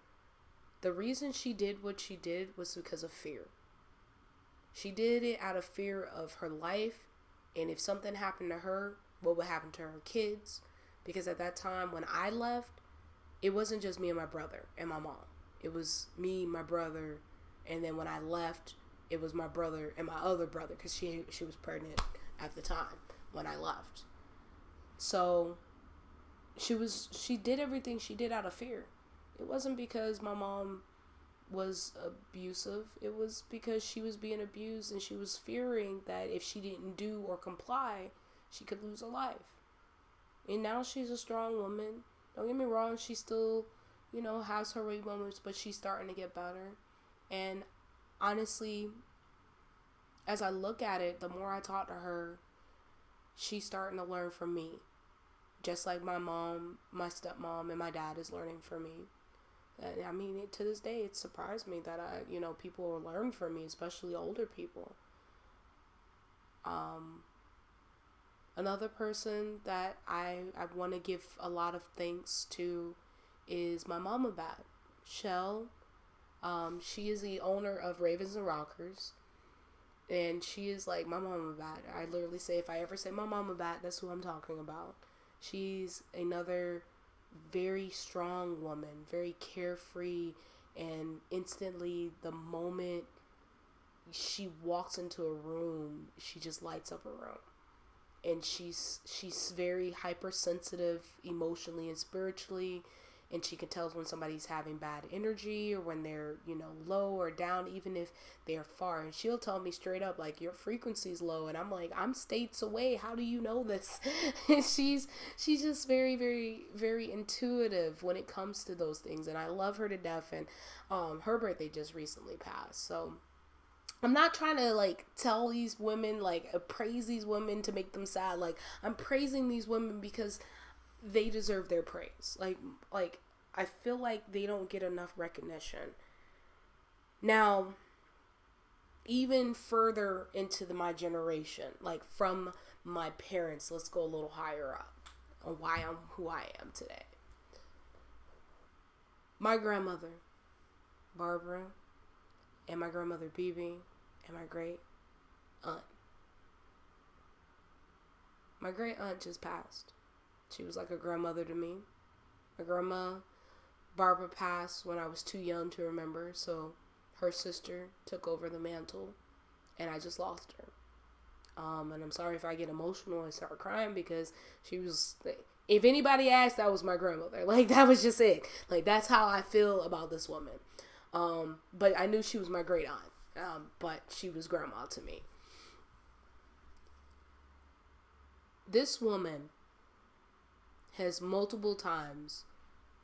The reason she did what she did was because of fear. She did it out of fear of her life, and if something happened to her, what would happen to her kids? Because at that time when I left, it wasn't just me and my brother and my mom. It was me, my brother, and then when I left, it was my brother and my other brother, because she was pregnant at the time when I left. So she did everything she did out of fear. It wasn't because my mom was abusive. It was because she was being abused, and she was fearing that if she didn't do or comply, she could lose her life. And now she's a strong woman. Don't get me wrong, she still, has her weak moments, but she's starting to get better. And honestly, as I look at it, the more I talk to her, she's starting to learn from me. Just like my mom, my stepmom, and my dad is learning from me. And I mean, to this day, it surprised me that people will learn from me, especially older people. Another person that I want to give a lot of thanks to is my mama bat, Shell. She is the owner of Ravens and Rockers. And she is like my mama bat. I literally say, if I ever say my mama bat, that's who I'm talking about. She's another very strong woman, very carefree, and instantly the moment she walks into a room, she just lights up a room. And she's very hypersensitive emotionally and spiritually, and she can tell when somebody's having bad energy or when they're, low or down, even if they're far. And she'll tell me straight up, like, your frequency's low. And I'm like, I'm states away. How do you know this? And she's just very, very, very intuitive when it comes to those things. And I love her to death. And her birthday just recently passed. So I'm not trying to, tell these women, praise these women to make them sad. I'm praising these women because they deserve their praise. I feel like they don't get enough recognition. Now, even further into my generation, from my parents, let's go a little higher up on why I'm who I am today. My grandmother, Barbara, and my grandmother, Bibi, and my great aunt. My great aunt just passed. She was like a grandmother to me. My grandma, Barbara, passed when I was too young to remember, so her sister took over the mantle, and I just lost her. And I'm sorry if I get emotional and start crying, because she was, if anybody asked, that was my grandmother. That was just it. That's how I feel about this woman. But I knew she was my great aunt, but she was grandma to me. This woman has multiple times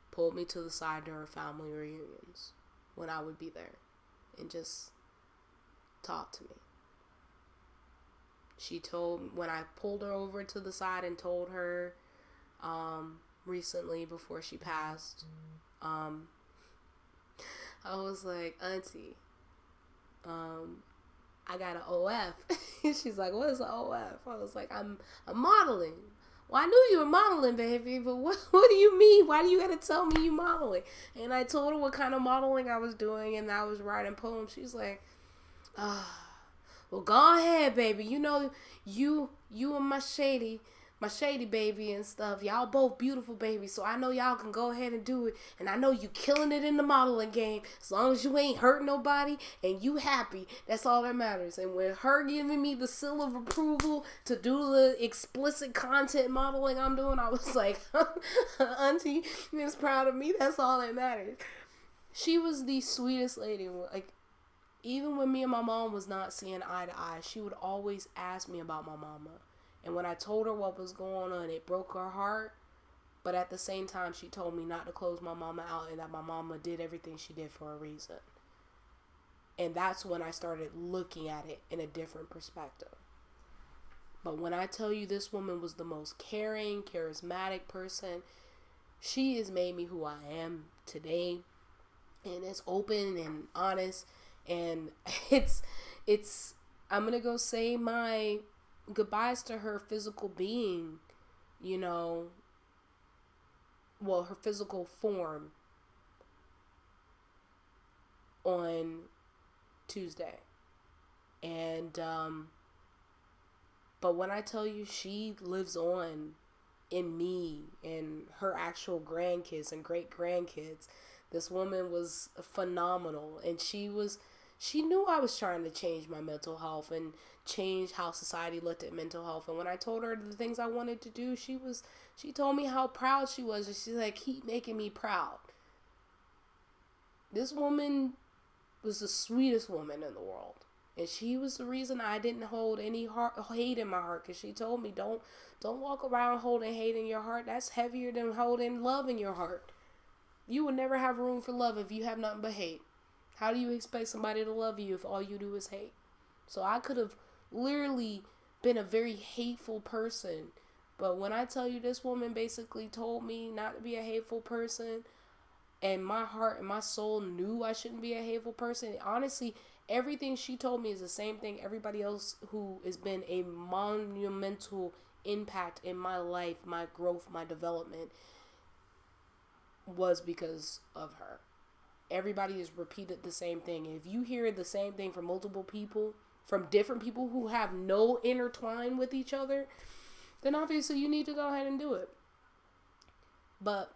pulled me to the side during family reunions when I would be there and just talk to me. When I pulled her over to the side and told her recently before she passed, I was like, Auntie, I got an OF. She's like, what is an OF? I was like, I'm modeling. Well, I knew you were modeling, baby, but what do you mean? Why do you gotta tell me you modeling? And I told her what kind of modeling I was doing, and I was writing poems. She's like, well, go ahead, baby. You and my shady baby and stuff. Y'all both beautiful, baby. So I know y'all can go ahead and do it. And I know you killing it in the modeling game. As long as you ain't hurting nobody and you happy, that's all that matters. And with her giving me the seal of approval to do the explicit content modeling I'm doing, I was like, Auntie is proud of me. That's all that matters. She was the sweetest lady. Even when me and my mom was not seeing eye to eye, she would always ask me about my mama. And when I told her what was going on, it broke her heart. But at the same time, she told me not to close my mama out and that my mama did everything she did for a reason. And that's when I started looking at it in a different perspective. But when I tell you this woman was the most caring, charismatic person, she has made me who I am today. And it's open and honest. And it's I'm going to go say my goodbyes to her physical being, her physical form, on Tuesday. And, but when I tell you she lives on in me and her actual grandkids and great grandkids, this woman was phenomenal. And she knew I was trying to change my mental health and change how society looked at mental health. And when I told her the things I wanted to do, she told me how proud she was. And she's like, keep making me proud. This woman was the sweetest woman in the world. And she was the reason I didn't hold any hate in my heart. Because she told me, don't walk around holding hate in your heart. That's heavier than holding love in your heart. You will never have room for love if you have nothing but hate. How do you expect somebody to love you if all you do is hate? So I could have literally been a very hateful person. But when I tell you this woman basically told me not to be a hateful person, and my heart and my soul knew I shouldn't be a hateful person, honestly, everything she told me is the same thing everybody else who has been a monumental impact in my life, my growth, my development, was because of her. Everybody has repeated the same thing. If you hear the same thing from multiple people, from different people who have no intertwine with each other, then obviously you need to go ahead and do it. But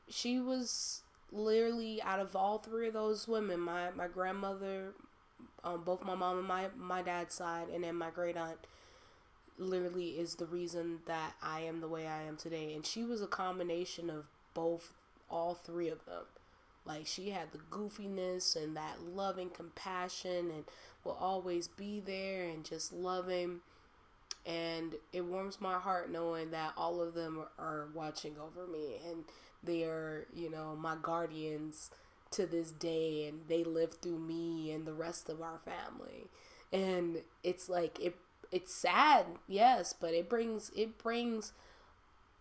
she was literally, out of all three of those women, my grandmother, both my mom and my dad's side, and then my great aunt, literally is the reason that I am the way I am today. And she was a combination of all three of them. Like, she had the goofiness and that loving compassion and will always be there and just loving. And it warms my heart knowing that all of them are watching over me, and they are, my guardians to this day, and they live through me and the rest of our family. And it's like, it's sad, yes, but it brings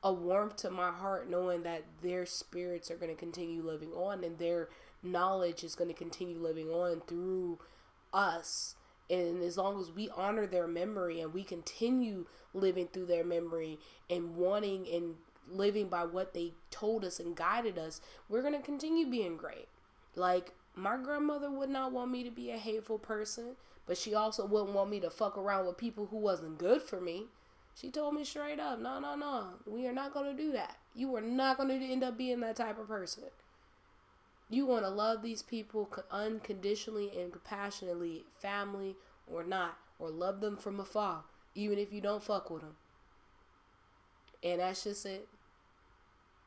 a warmth to my heart knowing that their spirits are going to continue living on, and their knowledge is going to continue living on through us. And as long as we honor their memory and we continue living through their memory and wanting and living by what they told us and guided us, we're going to continue being great. Like, my grandmother would not want me to be a hateful person, but she also wouldn't want me to fuck around with people who wasn't good for me. She told me straight up, no, we are not going to do that. You are not going to end up being that type of person. You want to love these people unconditionally and compassionately, family or not, or love them from afar, even if you don't fuck with them. And that's just it.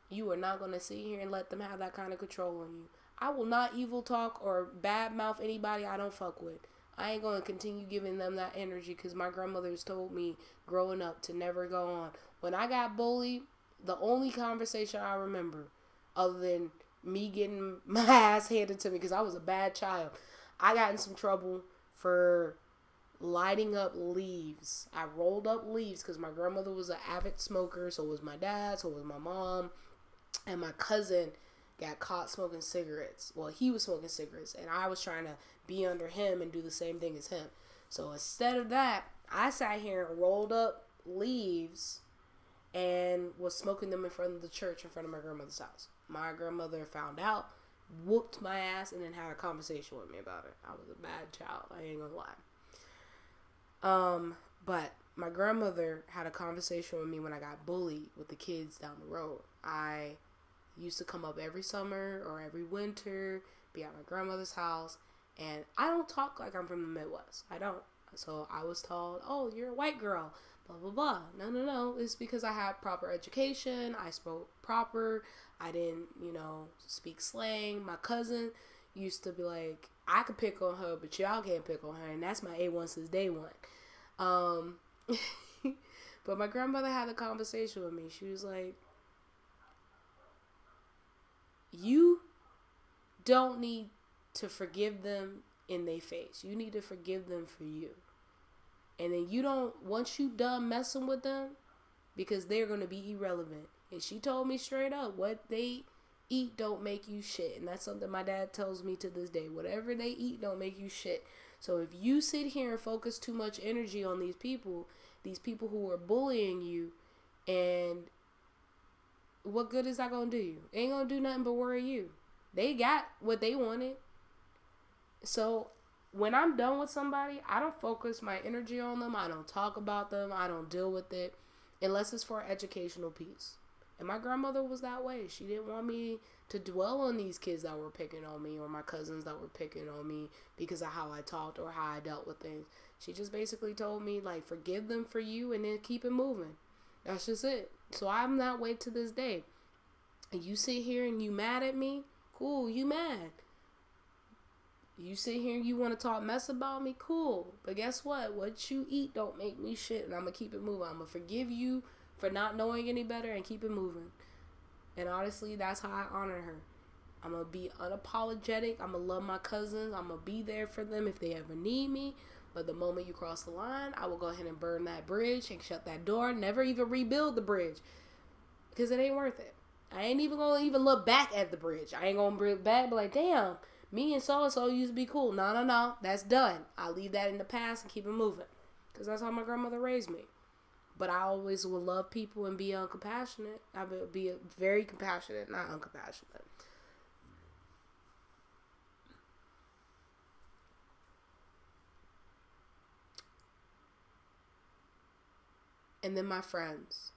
You are not going to sit here and let them have that kind of control on you. I will not evil talk or bad mouth anybody I don't fuck with. I ain't going to continue giving them that energy, because my grandmother's told me growing up to never go on. When I got bullied, the only conversation I remember, other than me getting my ass handed to me because I was a bad child, I got in some trouble for lighting up leaves. I rolled up leaves because my grandmother was an avid smoker, so was my dad, so was my mom, and my cousin got caught smoking cigarettes. Well, he was smoking cigarettes, and I was trying to be under him and do the same thing as him. So instead of that, I sat here and rolled up leaves and was smoking them in front of the church in front of my grandmother's house. My grandmother found out, whooped my ass, and then had a conversation with me about it. I was a bad child, I ain't gonna lie. But my grandmother had a conversation with me when I got bullied with the kids down the road. I used to come up every summer or every winter, be at my grandmother's house, and I don't talk like I'm from the Midwest. I don't. So I was told, oh, you're a white girl, blah, blah, blah. No. It's because I had proper education. I spoke proper. I didn't, speak slang. My cousin used to be like, I could pick on her, but y'all can't pick on her. And that's my A1 since day one. But my grandmother had a conversation with me. She was like, you don't need to forgive them in their face. You need to forgive them for you. And then once you done messing with them, because they're going to be irrelevant. And she told me straight up, what they eat don't make you shit. And that's something my dad tells me to this day. Whatever they eat don't make you shit. So if you sit here and focus too much energy on these people who are bullying you, and what good is that going to do you? It ain't going to do nothing but worry you. They got what they wanted. So when I'm done with somebody, I don't focus my energy on them. I don't talk about them. I don't deal with it unless it's for an educational piece. And my grandmother was that way. She didn't want me to dwell on these kids that were picking on me or my cousins that were picking on me because of how I talked or how I dealt with things. She just basically told me, like, forgive them for you and then keep it moving. That's just it. So I'm that way to this day. And you sit here and you mad at me, cool, you mad. You sit here and you want to talk mess about me, cool. But guess what? What you eat don't make me shit, and I'm going to keep it moving. I'm going to forgive you for not knowing any better and keep it moving. And honestly, that's how I honor her. I'm going to be unapologetic. I'm going to love my cousins. I'm going to be there for them if they ever need me. But the moment you cross the line, I will go ahead and burn that bridge and shut that door. Never even rebuild the bridge. Because it ain't worth it. I ain't even going to even look back at the bridge. I ain't going to look back and be like, damn, me and so-and-so used to be cool. No. That's done. I'll leave that in the past and keep it moving. Because that's how my grandmother raised me. But I always will love people and be uncompassionate. I will be very compassionate, not uncompassionate. And then my friends.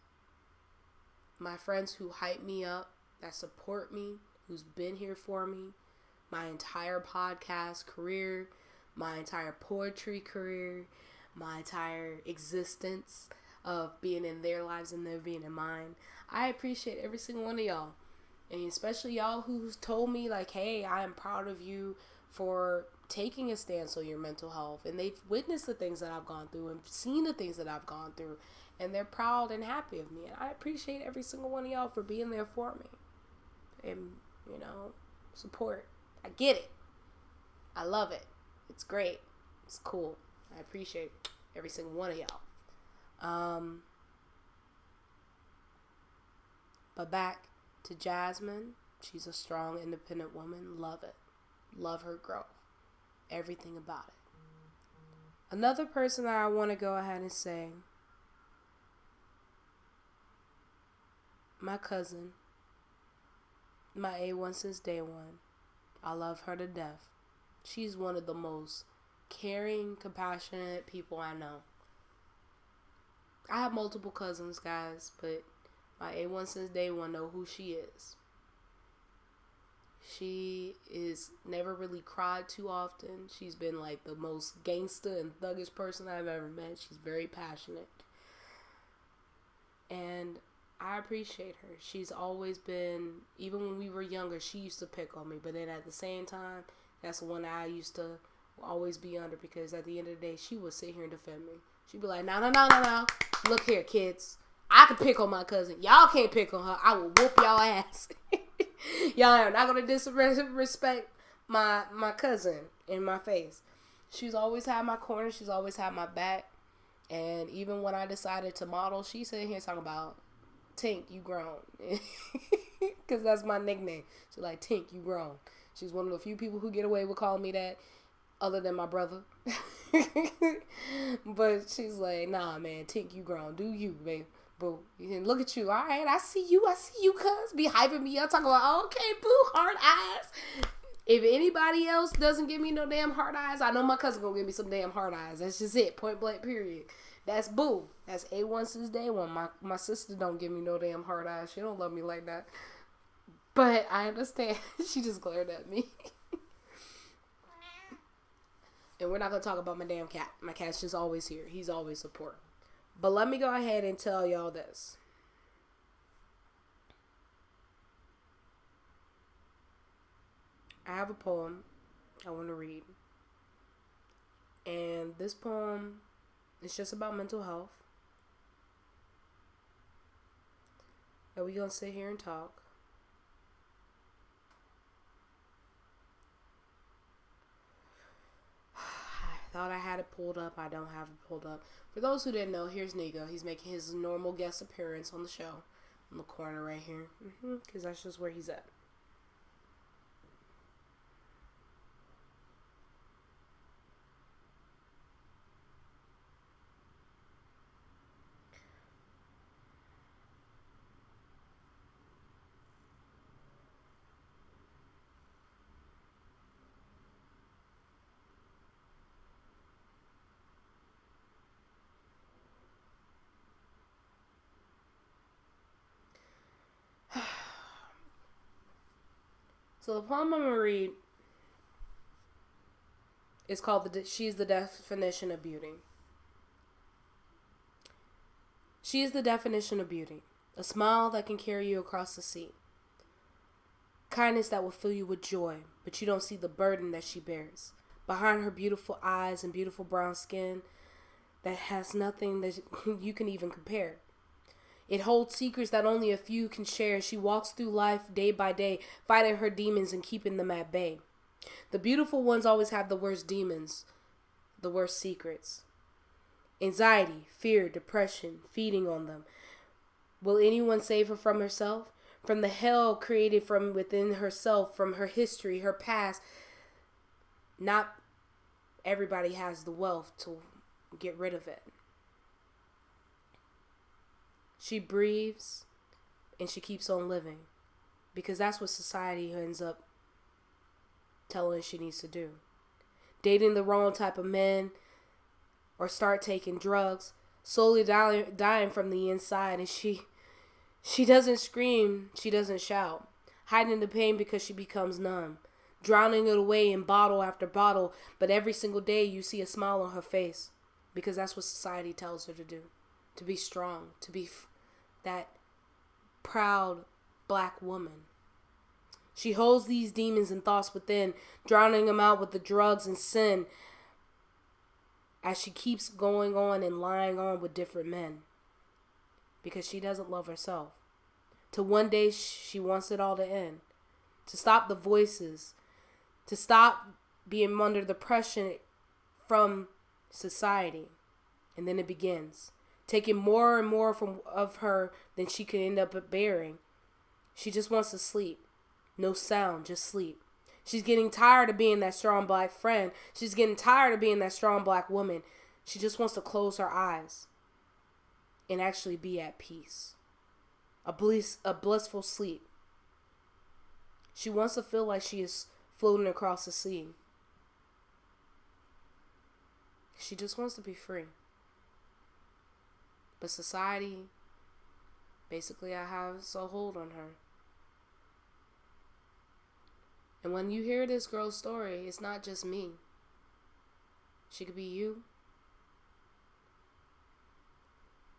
My friends who hype me up, that support me, who's been here for me, my entire podcast career, my entire poetry career, my entire existence of being in their lives and them being in mine. I appreciate every single one of y'all. And especially y'all who's told me, like, hey, I am proud of you for taking a stance on your mental health. And they've witnessed the things that I've gone through and seen the things that I've gone through. And they're proud and happy of me. And I appreciate every single one of y'all for being there for me. And, support. I get it. I love it. It's great. It's cool. I appreciate every single one of y'all. But back to Jasmine. She's a strong, independent woman. Love it. Love her growth. Everything about it. Another person that I want to go ahead and say, my cousin, my A1 since day one. I love her to death. She's one of the most caring, compassionate people I know. I have multiple cousins, guys, but my A1 since day one know who she is. She is never really cried too often. She's been like the most gangster and thuggish person I've ever met. She's very passionate. And I appreciate her. She's always been, even when we were younger, she used to pick on me. But then at the same time, that's the one I used to always be under, because at the end of the day, she would sit here and defend me. She'd be like, no. Look here, kids. I can pick on my cousin. Y'all can't pick on her. I will whoop y'all ass. Y'all are not going to disrespect my cousin in my face. She's always had my corner. She's always had my back. And even when I decided to model, she's sitting here talking about, Tink, you grown. Because that's my nickname. She's like, Tink, you grown. She's one of the few people who get away with calling me that, other than my brother. But she's like, nah, man, Tink, you grown. Do you, babe. Boo. And look at you. All right, I see you, cuz. Be hyping me up, talking about, okay, boo, hard eyes. If anybody else doesn't give me no damn hard eyes, I know my cousin gonna give me some damn hard eyes. That's just it. Point blank, period. That's boo. That's A1 since day one. My sister don't give me no damn hard eyes. She don't love me like that. But I understand. She just glared at me. And we're not going to talk about my damn cat. My cat's just always here. He's always support. But let me go ahead and tell y'all this. I have a poem I want to read. And this poem is just about mental health. And we're going to sit here and talk. I thought I had it pulled up. I don't have it pulled up. For those who didn't know, here's Nigo. He's making his normal guest appearance on the show. In the corner right here. Because that's just where he's at. So the poem I'm going to read is called She's the Definition of Beauty. She is the definition of beauty. A smile that can carry you across the sea. Kindness that will fill you with joy, but you don't see the burden that she bears. Behind her beautiful eyes and beautiful brown skin that has nothing that you can even compare. It holds secrets that only a few can share. She walks through life day by day, fighting her demons and keeping them at bay. The beautiful ones always have the worst demons, the worst secrets. Anxiety, fear, depression, feeding on them. Will anyone save her from herself? From the hell created from within herself, from her history, her past. Not everybody has the wealth to get rid of it. She breathes and she keeps on living because that's what society ends up telling her she needs to do. Dating the wrong type of men or start taking drugs, slowly dying from the inside, and she doesn't scream, she doesn't shout, hiding the pain because she becomes numb, drowning it away in bottle after bottle, but every single day you see a smile on her face because that's what society tells her to do. To be strong, to be that proud black woman. She holds these demons and thoughts within, drowning them out with the drugs and sin as she keeps going on and lying on with different men because she doesn't love herself. Till one day she wants it all to end, to stop the voices, to stop being under the pressure from society. And then it begins, taking more and more of her than she can end up bearing. She just wants to sleep. No sound, just sleep. She's getting tired of being that strong black friend. She's getting tired of being that strong black woman. She just wants to close her eyes and actually be at peace. A blissful sleep. She wants to feel like she is floating across the sea. She just wants to be free. But society basically has a hold on her. And when you hear this girl's story, it's not just me. She could be you.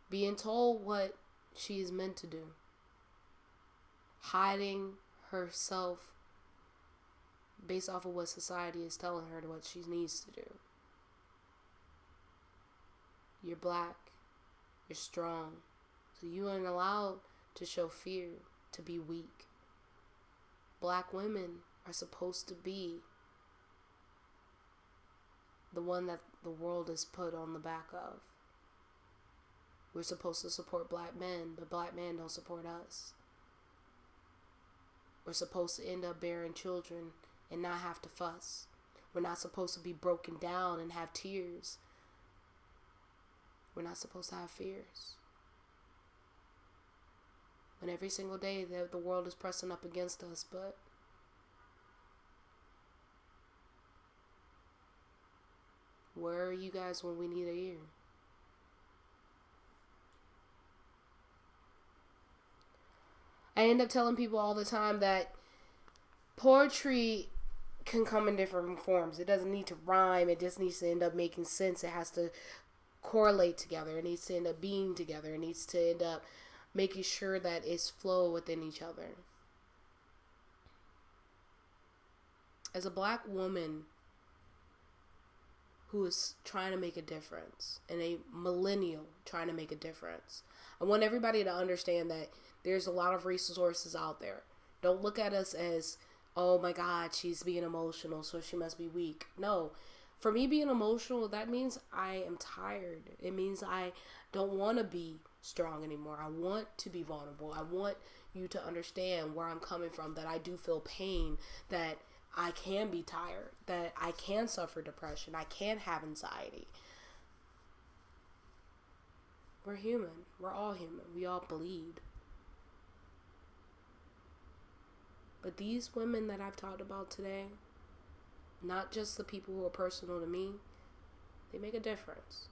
Being told what she is meant to do. Hiding herself based off of what society is telling her what she needs to do. You're black. You're strong. So you aren't allowed to show fear, to be weak. Black women are supposed to be the one that the world is put on the back of. We're supposed to support black men, but black men don't support us. We're supposed to end up bearing children and not have to fuss. We're not supposed to be broken down and have tears. We're not supposed to have fears. When every single day the world is pressing up against us, but where are you guys when we need an ear? I end up telling people all the time that poetry can come in different forms. It doesn't need to rhyme. It just needs to end up making sense. It has to correlate together. It needs to end up being together. It needs to end up making sure that it's flow within each other. As a black woman who is trying to make a difference, and a millennial trying to make a difference, I want everybody to understand that there's a lot of resources out there. Don't look at us as, oh my God, she's being emotional, so she must be weak. No. For me, being emotional, that means I am tired. It means I don't want to be strong anymore. I want to be vulnerable. I want you to understand where I'm coming from, that I do feel pain, that I can be tired, that I can suffer depression, I can have anxiety. We're human. We're all human. We all bleed. But these women that I've talked about today, not just the people who are personal to me, they make a difference.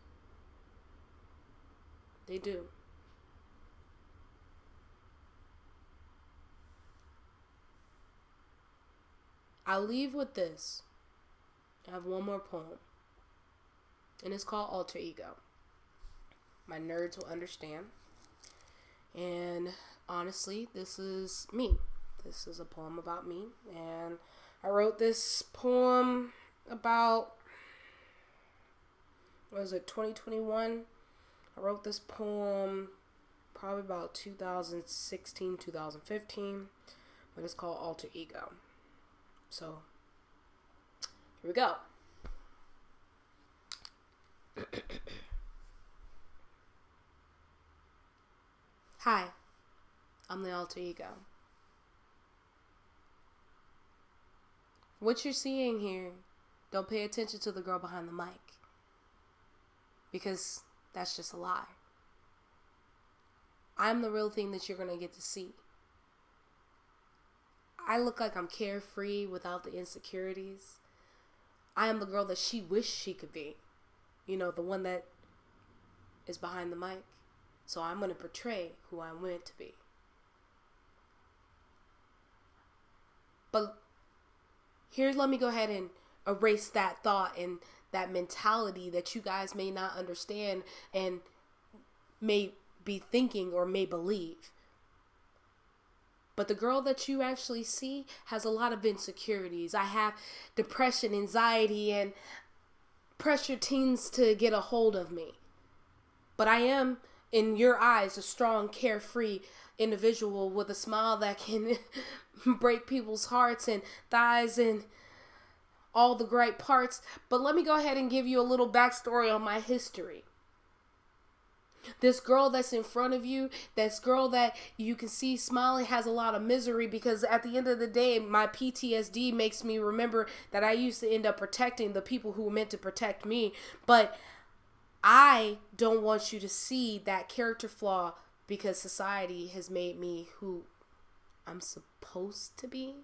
They do. I'll leave with this. I have one more poem. And it's called Alter Ego. My nerds will understand. And honestly, this is me. This is a poem about me. And I wrote this poem about, 2021? I wrote this poem probably about 2016, 2015. But it's called Alter Ego. So, here we go. Hi, I'm the Alter Ego. What you're seeing here, don't pay attention to the girl behind the mic. Because that's just a lie. I'm the real thing that you're going to get to see. I look like I'm carefree without the insecurities. I am the girl that she wished she could be. You know, the one that is behind the mic. So I'm going to portray who I'm meant to be. But here, let me go ahead and erase that thought and that mentality that you guys may not understand and may be thinking or may believe. But the girl that you actually see has a lot of insecurities. I have depression, anxiety, and pressure tends to get a hold of me. But I am, in your eyes, a strong, carefree individual with a smile that can break people's hearts and thighs and all the great parts. But let me go ahead and give you a little backstory on my history. This girl that's in front of you, this girl that you can see smiling, has a lot of misery because at the end of the day, my PTSD makes me remember that I used to end up protecting the people who were meant to protect me. But I don't want you to see that character flaw because society has made me who I'm supposed to be.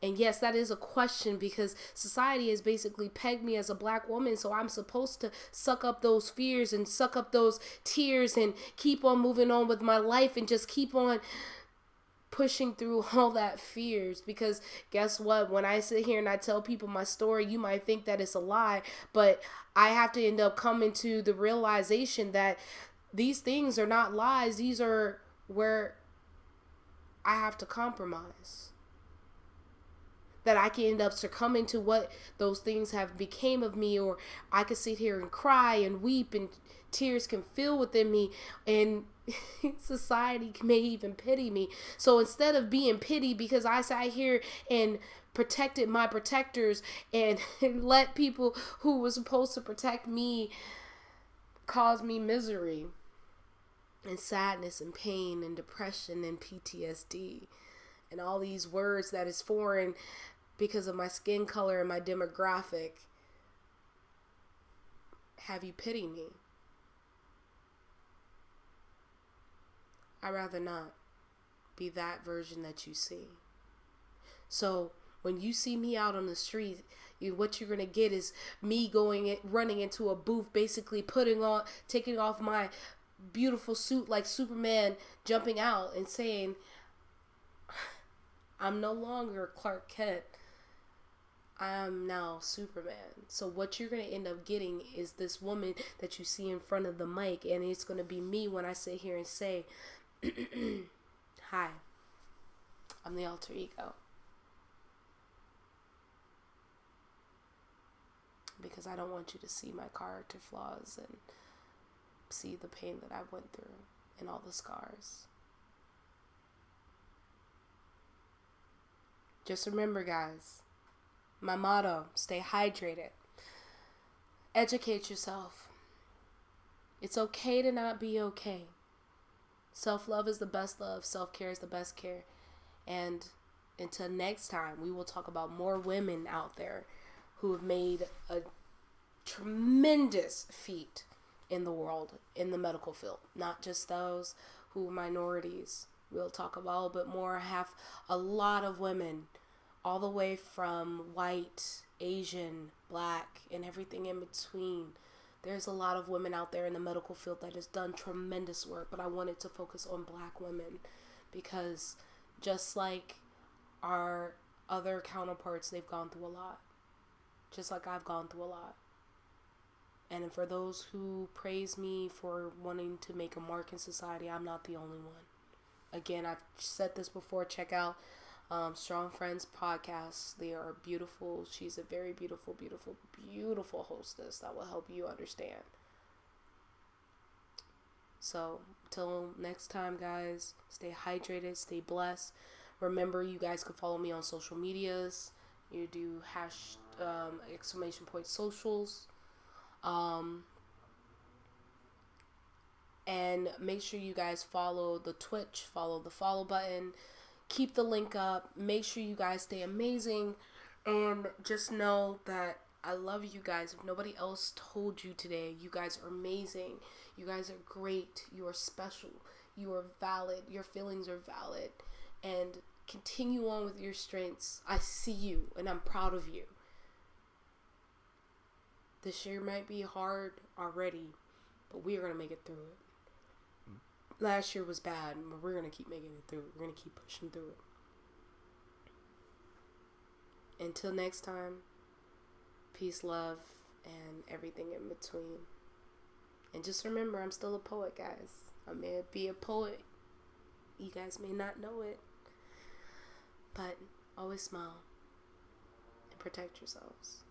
And yes, that is a question because society has basically pegged me as a black woman. So I'm supposed to suck up those fears and suck up those tears and keep on moving on with my life and just keep on pushing through all that fears. Because guess what? When I sit here and I tell people my story, you might think that it's a lie. But I have to end up coming to the realization that these things are not lies. These are where I have to compromise. That I can end up succumbing to what those things have became of me, or I could sit here and cry and weep and tears can fill within me and society may even pity me. So instead of being pitied because I sat here and protected my protectors and let people who were supposed to protect me cause me misery and sadness and pain and depression and PTSD and all these words that is foreign because of my skin color and my demographic, have you pity me? I'd rather not be that version that you see. So when you see me out on the street, what you're going to get is me running into a booth, basically taking off my beautiful suit like Superman, jumping out and saying, I'm no longer Clark Kent. I am now Superman. So what you're going to end up getting is this woman that you see in front of the mic, and it's going to be me when I sit here and say, hi, I'm the Alter Ego. Because I don't want you to see my character flaws and see the pain that I went through and all the scars. Just remember, guys, my motto, stay hydrated. Educate yourself. It's okay to not be okay. Self-love is the best love. Self-care is the best care. And until next time, we will talk about more women out there who have made a tremendous feat in the world, in the medical field. Not just those who are minorities. We'll talk about a little bit more. I have a lot of women, all the way from white, Asian, black, and everything in between. There's a lot of women out there in the medical field that has done tremendous work, but I wanted to focus on black women because just like our other counterparts, they've gone through a lot. Just like I've gone through a lot. And for those who praise me for wanting to make a mark in society, I'm not the only one. Again, I've said this before. Check out Strong Friends podcast. They are beautiful. She's a very beautiful, beautiful, beautiful hostess that will help you understand. So, till next time, guys, stay hydrated, stay blessed. Remember, you guys can follow me on social medias. You do !socials. And make sure you guys follow the Twitch, follow the follow button, keep the link up, make sure you guys stay amazing, and just know that I love you guys. If nobody else told you today, you guys are amazing, you guys are great, you are special, you are valid, your feelings are valid, and continue on with your strengths. I see you, and I'm proud of you. This year might be hard already, but we are going to make it through it. Last year was bad, but we're going to keep making it through. We're going to keep pushing through it. Until next time, peace, love, and everything in between. And just remember, I'm still a poet, guys. I may be a poet. You guys may not know it. But always smile and protect yourselves.